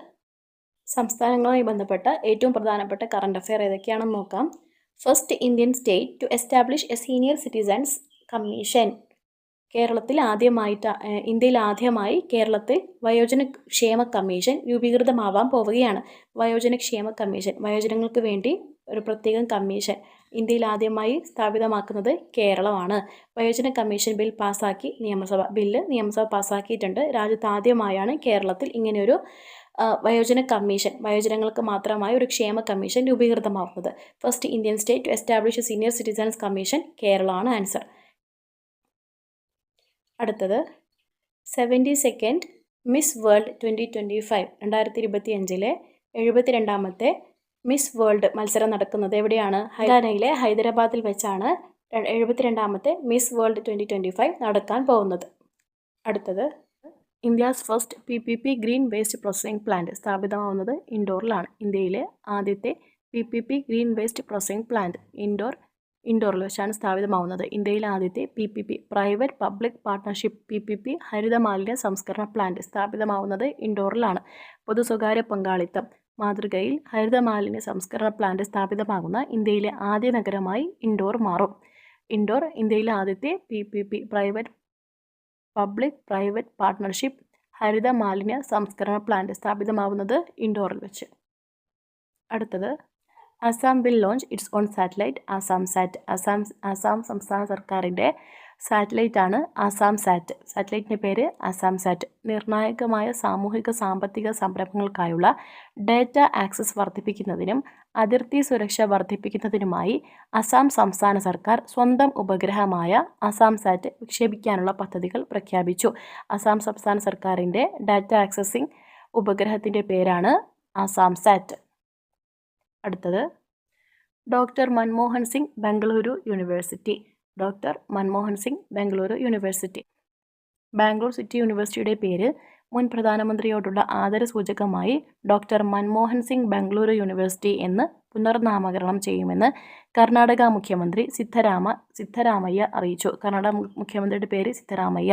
സംസ്ഥാനങ്ങളുമായി ബന്ധപ്പെട്ട ഏറ്റവും പ്രധാനപ്പെട്ട കറണ്ട് അഫെയർ ഏതൊക്കെയാണെന്ന് നോക്കാം. First Indian state to establish a senior citizens commission. ഇന്ത്യയിൽ ആദ്യമായി കേരളത്തിൽ വയോജന ക്ഷേമ കമ്മീഷൻ രൂപീകൃതമാവാൻ പോവുകയാണ്. വയോജന ക്ഷേമ കമ്മീഷൻ, വയോജനങ്ങൾക്ക് വേണ്ടി ഒരു പ്രത്യേക കമ്മീഷൻ ഇന്ത്യയിൽ ആദ്യമായി സ്ഥാപിതമാക്കുന്നത് കേരളമാണ്. വയോജന കമ്മീഷൻ നിയമസഭ പാസ്സാക്കിയിട്ടുണ്ട്. രാജ്യത്ത് ആദ്യമായാണ് കേരളത്തിൽ ഇങ്ങനെയൊരു വയോജന കമ്മീഷൻ, വയോജനങ്ങൾക്ക് മാത്രമായി ഒരു ക്ഷേമ കമ്മീഷൻ രൂപീകൃതമാവുന്നത്. First Indian state to establish senior citizens commission കേരളമാണ് ആൻസർ. അടുത്തത് 72nd മിസ് വേൾഡ് 2025 2025 72ാമത്തെ മിസ് വേൾഡ് മത്സരം നടക്കുന്നത് എവിടെയാണ്? ഹരിയാനയിലെ ഹൈദരാബാദിൽ വെച്ചാണ് 72ാമത്തെ മിസ് വേൾഡ് 2025 നടക്കാൻ പോകുന്നത്. അടുത്തത് India's first PPP green waste processing plant സ്ഥാപിതമാവുന്നത് ഇൻഡോറിലാണ്. ഇന്ത്യയിലെ ആദ്യത്തെ PPP green waste processing plant ഇൻഡോറിൽ വെച്ചാണ് സ്ഥാപിതമാവുന്നത്. ഇന്ത്യയിലെ ആദ്യത്തെ PPP private public partnership PPP ഹരിതമാലിന്യ സംസ്കരണ പ്ലാന്റ് സ്ഥാപിതമാവുന്നത് ഇൻഡോറിലാണ്. പൊതു സ്വകാര്യ പങ്കാളിത്തം മാതൃകയിൽ ഹരിതമാലിന്യ സംസ്കരണ പ്ലാന്റ് സ്ഥാപിതമാകുന്ന ഇന്ത്യയിലെ ആദ്യ നഗരമായി ഇൻഡോർ മാറും. ഇൻഡോർ ഇന്ത്യയിലെ ആദ്യത്തെ PPP പബ്ലിക് പ്രൈവറ്റ് പാർട്ട്ണർഷിപ്പ് ഹരിത മാലിന്യ സംസ്കരണ പ്ലാന്റ് സ്ഥാപിതമാവുന്നത് ഇൻഡോറിൽ വെച്ച്. അടുത്തത് Assam will launch its own satellite Assam Sat. Assam സംസ്ഥാന സർക്കാരിൻ്റെ സാറ്റലൈറ്റാണ് ആസാം സാറ്റ്. സാറ്റലൈറ്റിൻ്റെ പേര് ആസാം സാറ്റ്. നിർണായകമായ സാമൂഹിക സാമ്പത്തിക സംരംഭങ്ങൾക്കായുള്ള ഡാറ്റ ആക്സസ് വർദ്ധിപ്പിക്കുന്നതിനും അതിർത്തി സുരക്ഷ വർദ്ധിപ്പിക്കുന്നതിനുമായി അസം സംസ്ഥാന സർക്കാർ സ്വന്തം ഉപഗ്രഹമായ ആസാം സാറ്റ് വിക്ഷേപിക്കാനുള്ള പദ്ധതികൾ പ്രഖ്യാപിച്ചു. അസം സംസ്ഥാന സർക്കാരിൻ്റെ ഡാറ്റ ആക്സസിംഗ് ഉപഗ്രഹത്തിൻ്റെ പേരാണ് ആസാം സാറ്റ്. അടുത്തത് doctor Manmohan Singh Bengaluru university. Doctor Manmohan Singh Bengaluru university. Bangalore city യൂണിവേഴ്സിറ്റിയുടെ പേര് മുൻ പ്രധാനമന്ത്രിയോടുള്ള ആദരസൂചകമായി ഡോക്ടർ മൻമോഹൻ സിംഗ് ബംഗളൂരു യൂണിവേഴ്സിറ്റി എന്ന് പുനർനാമകരണം ചെയ്യുമെന്ന് കർണാടക മുഖ്യമന്ത്രി സിദ്ധരാമയ്യ അറിയിച്ചു. കർണാടക മുഖ്യമന്ത്രിയുടെ പേര് സിദ്ധരാമയ്യ.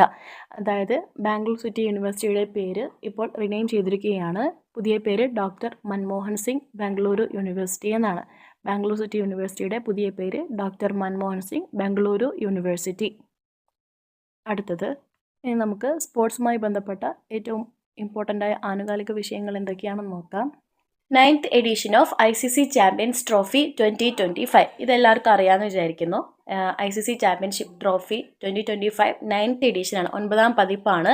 അതായത് ബാംഗ്ലൂർ സിറ്റി യൂണിവേഴ്സിറ്റിയുടെ പേര് ഇപ്പോൾ റിനെയിം ചെയ്തിരിക്കുകയാണ്. പുതിയ പേര് ഡോക്ടർ മൻമോഹൻ സിംഗ് ബംഗളൂരു യൂണിവേഴ്സിറ്റി എന്നാണ്. ബാംഗ്ലൂർ സിറ്റി യൂണിവേഴ്സിറ്റിയുടെ പുതിയ പേര് ഡോക്ടർ മൻമോഹൻ സിംഗ് ബംഗളൂരു യൂണിവേഴ്സിറ്റി. അടുത്തത് ഇനി നമുക്ക് സ്പോർട്സുമായി ബന്ധപ്പെട്ട ഏറ്റവും ഇമ്പോർട്ടൻ്റായ ആനുകാലിക വിഷയങ്ങൾ എന്തൊക്കെയാണെന്ന് നോക്കാം. 9th edition of ICC champions trophy 2025. ഇതെല്ലാവർക്കും അറിയാമെന്ന് വിചാരിക്കുന്നു. ICC ചാമ്പ്യൻഷിപ്പ് ട്രോഫി 2025 9th എഡിഷനാണ്, 9ാം പതിപ്പാണ്.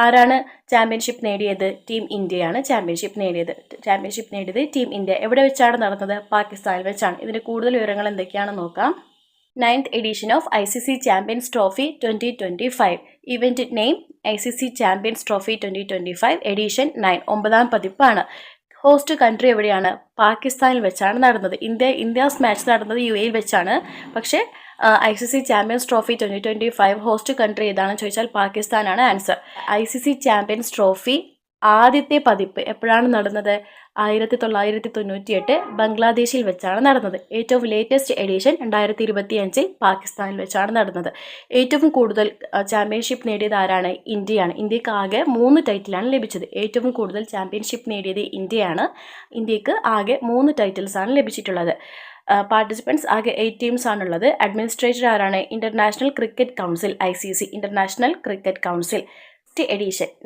ആരാണ് ചാമ്പ്യൻഷിപ്പ് നേടിയത്? ടീം ഇന്ത്യയാണ് ചാമ്പ്യൻഷിപ്പ് നേടിയത് ടീം ഇന്ത്യ. എവിടെ വെച്ചാണ് നടന്നത്? പാകിസ്ഥാനിൽ വെച്ചാണ്. ഇതിൻ്റെ കൂടുതൽ വിവരങ്ങൾ എന്തൊക്കെയാണെന്ന് നോക്കാം. 9th edition of ICC Champions Trophy 2025. Event name ICC Champions Trophy 2025 Edition 9. 9ാം പതിപ്പാണ്. ഹോസ്റ്റ് കൺട്രി എവിടെയാണ്? പാകിസ്ഥാനിൽ വെച്ചാണ് നടന്നത്. ഇന്ത്യാസ് മാച്ച് നടന്നത് UAE വെച്ചാണ്. പക്ഷേ ICC champions trophy 2025 host country ഏതാണെന്ന് ചോദിച്ചാൽ പാകിസ്ഥാനാണ് ആൻസർ. ICC ചാമ്പ്യൻസ് ട്രോഫി ആദ്യത്തെ പതിപ്പ് എപ്പോഴാണ് നടന്നത്? 1998 ബംഗ്ലാദേശിൽ വെച്ചാണ് നടന്നത്. ഏറ്റവും ലേറ്റസ്റ്റ് എഡിഷൻ 2025 പാകിസ്ഥാനിൽ വെച്ചാണ് നടന്നത്. ഏറ്റവും കൂടുതൽ ചാമ്പ്യൻഷിപ്പ് നേടിയത് ആരാണ്? ഇന്ത്യയാണ്. ഇന്ത്യക്ക് ആകെ 3 ടൈറ്റിലാണ് ലഭിച്ചത്. ഏറ്റവും കൂടുതൽ ചാമ്പ്യൻഷിപ്പ് നേടിയത് ഇന്ത്യയാണ്. ഇന്ത്യക്ക് ആകെ 3 ടൈറ്റിൽസാണ് ലഭിച്ചിട്ടുള്ളത്. പാർട്ടിസിപ്പൻസ് ആകെ 8 ടീംസ് ആണുള്ളത്. അഡ്മിനിസ്ട്രേറ്റർ ആരാണ്? International Cricket Council ICC, International Cricket Council.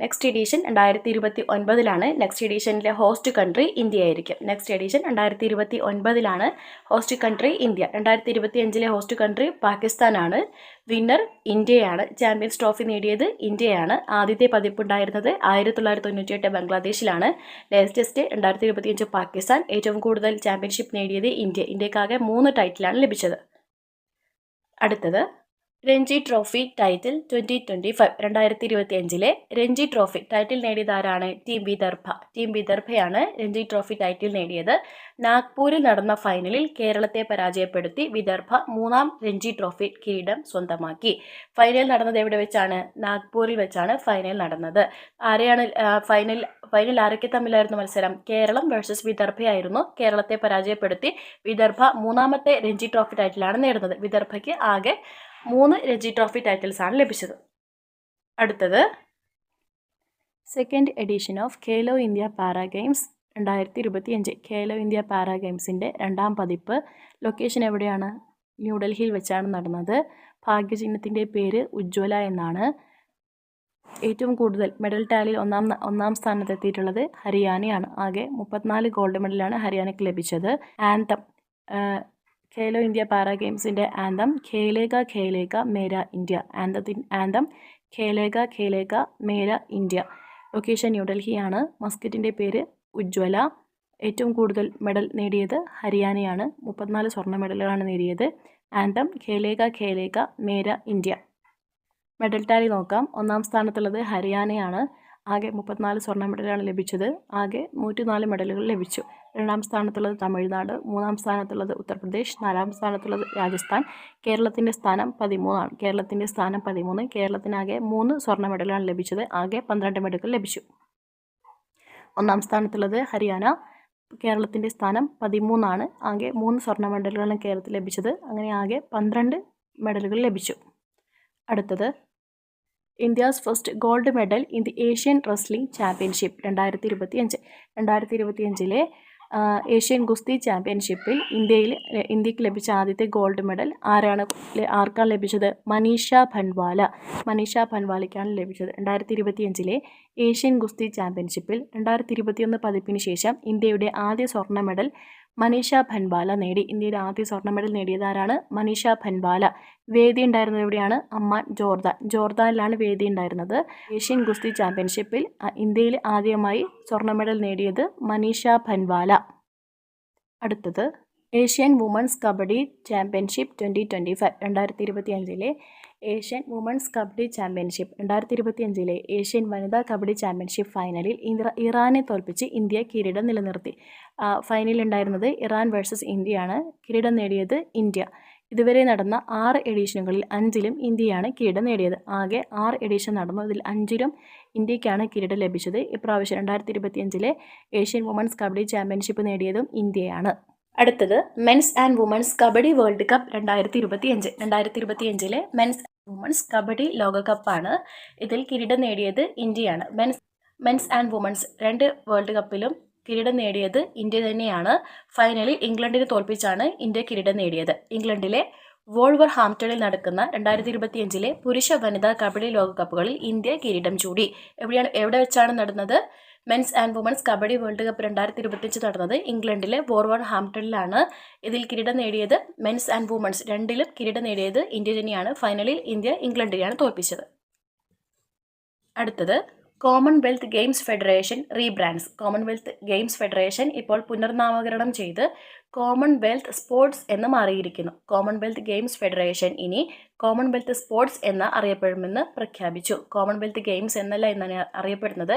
Next edition 2029 next എഡിഷനിലെ ഹോസ്റ്റ് കൺട്രി ഇന്ത്യ ആയിരിക്കും. Next edition 2029 host country India. 2025 host country പാകിസ്ഥാനാണ്. വിന്നർ ഇന്ത്യയാണ്. ചാമ്പ്യൻസ് ട്രോഫി നേടിയത് ഇന്ത്യയാണ്. ആദ്യത്തെ പതിപ്പുണ്ടായിരുന്നത് 1998 ബംഗ്ലാദേശിലാണ്. ലേറ്റസ്റ്റ് 2025 പാകിസ്ഥാൻ. ഏറ്റവും കൂടുതൽ ചാമ്പ്യൻഷിപ്പ് നേടിയത് ഇന്ത്യ. ഇന്ത്യക്കാകെ 3 ടൈറ്റിലാണ് ലഭിച്ചത്. അടുത്തത് Ranji trophy title 2025 2025 Ranji trophy title നേടിയത് ആരാണ്? ടീം വിദർഭയാണ് രഞ്ജി ട്രോഫി ടൈറ്റിൽ നേടിയത്. നാഗ്പൂരിൽ നടന്ന ഫൈനലിൽ കേരളത്തെ പരാജയപ്പെടുത്തി വിദർഭ 3ാം രഞ്ജി ട്രോഫി കിരീടം സ്വന്തമാക്കി. ഫൈനൽ നടന്നത് എവിടെ വെച്ചാണ്? നാഗ്പൂരിൽ വെച്ചാണ് ഫൈനൽ നടന്നത്. ഫൈനൽ ആരൊക്കെ തമ്മിലായിരുന്നു മത്സരം? കേരളം വേഴ്സസ് വിദർഭയായിരുന്നു. കേരളത്തെ പരാജയപ്പെടുത്തി വിദർഭ 3ാമത്തെ രഞ്ജി ട്രോഫി ടൈറ്റിലാണ് നേടുന്നത്. വിദർഭയ്ക്ക് ആകെ 3 രഞ്ജി ട്രോഫി ടൈറ്റിൽസാണ് ലഭിച്ചത്. അടുത്തത് 2nd edition of Khelo India para games 2025 Khelo India para ഗെയിംസിൻ്റെ 2ാം പതിപ്പ്. ലൊക്കേഷൻ എവിടെയാണ്? ന്യൂഡൽഹിയിൽ വെച്ചാണ് നടന്നത്. ഭാഗ്യചിഹ്നത്തിൻ്റെ പേര് ഉജ്ജ്വല എന്നാണ്. ഏറ്റവും കൂടുതൽ മെഡൽ ടാലിയിൽ ഒന്നാം സ്ഥാനത്തെത്തിയിട്ടുള്ളത് ഹരിയാനയാണ്. ആകെ 34 ഗോൾഡ് മെഡലാണ് ഹരിയാനയ്ക്ക് ലഭിച്ചത്. ആന്തം ഖേലോ ഇന്ത്യ പാരാ ഗെയിംസിൻ്റെ anthem Khelega Khelega Mera India. Anthem Khelega Khelega Mera India. Location ന്യൂഡൽഹിയാണ്. മസ്കറ്റിൻ്റെ പേര് ഉജ്ജ്വല. ഏറ്റവും കൂടുതൽ മെഡൽ നേടിയത് ഹരിയാനയാണ്. 34 സ്വർണ്ണ മെഡലുകളാണ് നേടിയത്. Anthem Khelega Khelega Mera India. Medal tally നോക്കാം. ഒന്നാം സ്ഥാനത്തുള്ളത് ഹരിയാനയാണ്. ആകെ 34 സ്വർണ്ണ മെഡലാണ് ലഭിച്ചത്. ആകെ 104 മെഡലുകൾ ലഭിച്ചു. 2ാം സ്ഥാനത്തുള്ളത് തമിഴ്നാട്, 3ാം സ്ഥാനത്തുള്ളത് ഉത്തർപ്രദേശ്, 4ാം സ്ഥാനത്തുള്ളത് രാജസ്ഥാൻ. കേരളത്തിൻ്റെ സ്ഥാനം 13 കേരളത്തിൻ്റെ സ്ഥാനം 13. കേരളത്തിനാകെ 3 സ്വർണ്ണ മെഡലാണ് ലഭിച്ചത്. ആകെ 12 മെഡലുകൾ ലഭിച്ചു. 1ാം സ്ഥാനത്തുള്ളത് ഹരിയാന. കേരളത്തിൻ്റെ സ്ഥാനം 13. ആകെ 3 സ്വർണ്ണ മെഡലുകളാണ് കേരളത്തിൽ ലഭിച്ചത്. അങ്ങനെ ആകെ 12 മെഡലുകൾ ലഭിച്ചു. അടുത്തത് India's first gold medal in the Asian wrestling championship 2025. 2025 Asian ഗുസ്തി ചാമ്പ്യൻഷിപ്പിൽ ഇന്ത്യക്ക് ലഭിച്ച ആദ്യത്തെ ഗോൾഡ് മെഡൽ ആർക്കാണ് ലഭിച്ചത്? മനീഷ ഭൻവാലയ്ക്കാണ് ലഭിച്ചത്. 2025 ഏഷ്യൻ ഗുസ്തി ചാമ്പ്യൻഷിപ്പിൽ 2021 പതിപ്പിന് ശേഷം ഇന്ത്യയുടെ ആദ്യ സ്വർണ്ണ മെഡൽ മനീഷ ഭൻവാല നേടി. ഇന്ത്യയുടെ ആദ്യ സ്വർണ്ണ മെഡൽ നേടിയത് ആരാണ്? മനീഷ ഭൻവാല. വേദി ഉണ്ടായിരുന്നത് എവിടെയാണ്? അമ്മാൻ ജോർദാനിലാണ് വേദി ഉണ്ടായിരുന്നത്. ഏഷ്യൻ ഗുസ്തി ചാമ്പ്യൻഷിപ്പിൽ ഇന്ത്യയിൽ ആദ്യമായി സ്വർണ്ണ മെഡൽ നേടിയത് മനീഷ ഭൻവാല. അടുത്തത് Asian women's kabaddi championship 2025. 2025 Asian women's kabaddi championship 2025 Asian വനിതാ കബഡി ചാമ്പ്യൻഷിപ്പ് ഫൈനലിൽ ഇറാനെ തോൽപ്പിച്ച് ഇന്ത്യ കിരീടം നിലനിർത്തി. ഫൈനലിൽ ഉണ്ടായിരുന്നത് ഇറാൻ വേഴ്സസ് ഇന്ത്യയാണ്. കിരീടം നേടിയത് ഇന്ത്യ. ഇതുവരെ നടന്ന 6 എഡിഷനുകളിൽ 5ലും ഇന്ത്യയാണ് കിരീടം നേടിയത്. ആകെ 6 എഡിഷൻ നടന്നു. ഇതിൽ 5ലും ഇന്ത്യക്കാണ് കിരീടം ലഭിച്ചത്. ഇപ്രാവശ്യം 2025 ഏഷ്യൻ വുമൺസ് കബഡി ചാമ്പ്യൻഷിപ്പ് നേടിയതും ഇന്ത്യയാണ്. അടുത്തത് men's and women's kabaddi world cup 2025. 2025 men's women's kabaddi ലോകകപ്പാണ്. ഇതിൽ കിരീടം നേടിയത് ഇന്ത്യയാണ്. മെൻസ് ആൻഡ് വുമൺസ് 2 വേൾഡ് കപ്പിലും കിരീടം നേടിയത് ഇന്ത്യ തന്നെയാണ്. ഫൈനലിൽ ഇംഗ്ലണ്ടിനെ തോൽപ്പിച്ചാണ് ഇന്ത്യ കിരീടം നേടിയത്. ഇംഗ്ലണ്ടിലെ വോൾവർഹാംപ്ടണിൽ നടക്കുന്ന 2025 പുരുഷ വനിതാ കബഡി ലോകകപ്പുകളിൽ ഇന്ത്യ കിരീടം ചൂടി. എവിടെ വെച്ചാണ് നടന്നത്? Men's and women's kabaddi world cup 2025 നടന്നത് ഇംഗ്ലണ്ടിലെ വോൾവർഹാംപ്ടണിലാണ്. ഇതിൽ കിരീടം നേടിയത് മെൻസ് ആൻഡ് വുമൺസ് 2ലും കിരീടം നേടിയത് ഇന്ത്യ തന്നെയാണ്. ഫൈനലിൽ ഇന്ത്യ ഇംഗ്ലണ്ടിനെയാണ് തോൽപ്പിച്ചത്. അടുത്തത് Commonwealth games federation rebrands. Commonwealth games federation ഇപ്പോൾ പുനർനാമകരണം ചെയ്ത് കോമൺവെൽത്ത് സ്പോർട്സ് എന്ന് മാറിയിരിക്കുന്നു. കോമൺവെൽത്ത് ഗെയിംസ് ഫെഡറേഷൻ ഇനി കോമൺവെൽത്ത് സ്പോർട്സ് എന്ന് അറിയപ്പെടുമെന്ന് പ്രഖ്യാപിച്ചു. കോമൺവെൽത്ത് ഗെയിംസ് എന്നല്ല എന്നാണ് അറിയപ്പെടുന്നത്.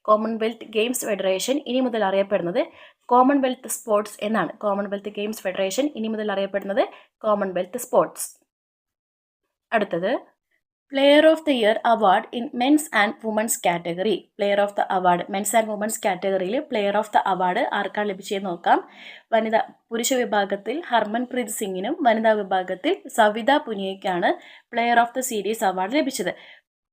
കോമൺവെൽത്ത് ഗെയിംസ് ഫെഡറേഷൻ ഇനി മുതൽ അറിയപ്പെടുന്നത് കോമൺവെൽത്ത് സ്പോർട്സ് എന്നാണ്. കോമൺവെൽത്ത് ഗെയിംസ് ഫെഡറേഷൻ ഇനി മുതൽ അറിയപ്പെടുന്നത് കോമൺവെൽത്ത് സ്പോർട്സ്. അടുത്തത് player of the year award in men's and women's category. Player of the award men's and women's കാറ്റഗറിയിൽ പ്ലെയർ ഓഫ് ദ അവാർഡ് ആർക്കാണ് ലഭിച്ചതെന്ന് നോക്കാം. പുരുഷ വിഭാഗത്തിൽ ഹർമൻപ്രീത് സിംഗിനും വനിതാ വിഭാഗത്തിൽ സവിത പുനിയയ്ക്കാണ് player of the series award ലഭിച്ചത്.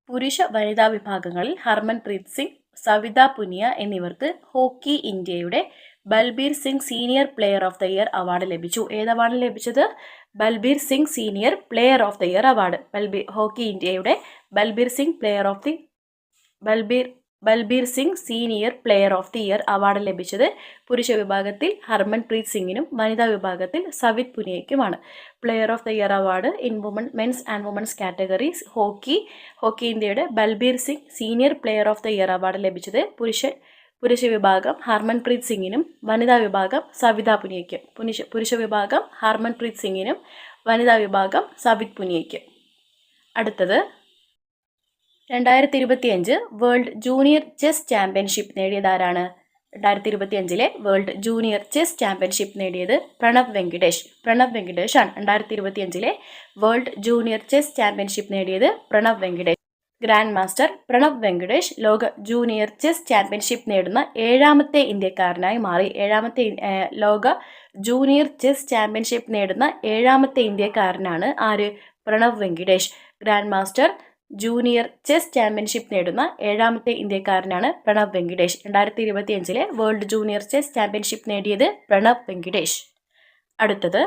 പുരുഷ വനിതാ വിഭാഗങ്ങളിൽ ഹർമൻപ്രീത് സിംഗ്, സവിത പുനിയ എന്നിവർക്ക് ഹോക്കി ഇന്ത്യയുടെ Balbir Singh senior player of the year award ലഭിച്ചു. ഏത് അവാർഡ് ലഭിച്ചത്? Balbir Singh senior player of the year award. Hockey ഇന്ത്യയുടെ Balbir Singh senior player of the year award ലഭിച്ചത് പുരുഷ വിഭാഗത്തിൽ ഹർമൻപ്രീത് സിംഗിനും വനിതാ വിഭാഗത്തിൽ സവിത് പുനിയയ്ക്കുമാണ്. Player of the year award in men's and women's categories hockey ഇന്ത്യയുടെ Balbir Singh senior player of the year award ലഭിച്ചത് പുരുഷ വിഭാഗം ഹർമൻപ്രീത് സിംഗിനും വനിതാ വിഭാഗം സവിത പുനിയയ്ക്കും. പുരുഷ വിഭാഗം ഹർമൻപ്രീത് സിംഗിനും വനിതാ വിഭാഗം സവിത് പുനിയയ്ക്കും. അടുത്തത് 2025 വേൾഡ് ജൂനിയർ ചെസ് ചാമ്പ്യൻഷിപ്പ് നേടിയതാരാണ്? 2025 വേൾഡ് ജൂനിയർ ചെസ് ചാമ്പ്യൻഷിപ്പ് നേടിയത് പ്രണവ് വെങ്കിടേഷ് ആണ്. 2025 വേൾഡ് ജൂനിയർ ചെസ് ചാമ്പ്യൻഷിപ്പ് നേടിയത് പ്രണവ് വെങ്കിടേഷ്. ഗ്രാൻഡ് മാസ്റ്റർ പ്രണവ് വെങ്കിടേഷ് ലോക ജൂനിയർ ചെസ് ചാമ്പ്യൻഷിപ്പ് നേടുന്ന 7ാമത്തെ ഇന്ത്യക്കാരനായി മാറി. ലോക ജൂനിയർ ചെസ് ചാമ്പ്യൻഷിപ്പ് നേടുന്ന 7ാമത്തെ ഇന്ത്യക്കാരനാണ് ആര്? Pranav Venkatesh. Grand master junior chess championship നേടുന്ന 7ാമത്തെ ഇന്ത്യക്കാരനാണ് Pranav Venkatesh. 2025 world junior chess championship നേടിയത് പ്രണവ് വെങ്കിടേഷ്. അടുത്തത്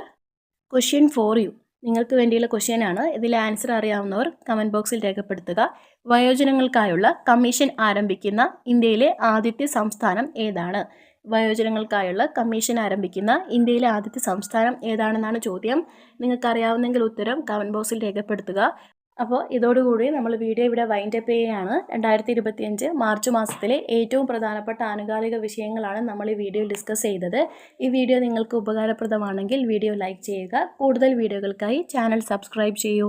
ക്വസ്റ്റ്യൻ ഫോർ യു. നിങ്ങൾക്ക് വേണ്ടിയുള്ള ക്വസ്റ്റ്യനാണ്. ഇതിലെ ആൻസർ അറിയാവുന്നവർ കമൻറ്റ് ബോക്സിൽ രേഖപ്പെടുത്തുക. വയോജനങ്ങൾക്കായുള്ള കമ്മീഷൻ ആരംഭിക്കുന്ന ഇന്ത്യയിലെ ആദ്യത്തെ സംസ്ഥാനം ഏതാണ്? വയോജനങ്ങൾക്കായുള്ള കമ്മീഷൻ ആരംഭിക്കുന്ന ഇന്ത്യയിലെ ആദ്യത്തെ സംസ്ഥാനം ഏതാണെന്നാണ് ചോദ്യം. നിങ്ങൾക്കറിയാവുന്നെങ്കിൽ ഉത്തരം കമൻറ്റ് ബോക്സിൽ രേഖപ്പെടുത്തുക. അപ്പോൾ ഇതോടുകൂടി നമ്മൾ വീഡിയോ ഇവിടെ വൈൻഡപ്പ് ചെയ്യുകയാണ്. 2025 മാർച്ച് മാസത്തിലെ ഏറ്റവും പ്രധാനപ്പെട്ട ആനുകാലിക വിഷയങ്ങളാണ് നമ്മൾ ഈ വീഡിയോയിൽ ഡിസ്കസ് ചെയ്തത്. ഈ വീഡിയോ നിങ്ങൾക്ക് ഉപകാരപ്രദമാണെങ്കിൽ വീഡിയോ ലൈക്ക് ചെയ്യുക. കൂടുതൽ വീഡിയോകൾക്കായി ചാനൽ സബ്സ്ക്രൈബ് ചെയ്യൂ.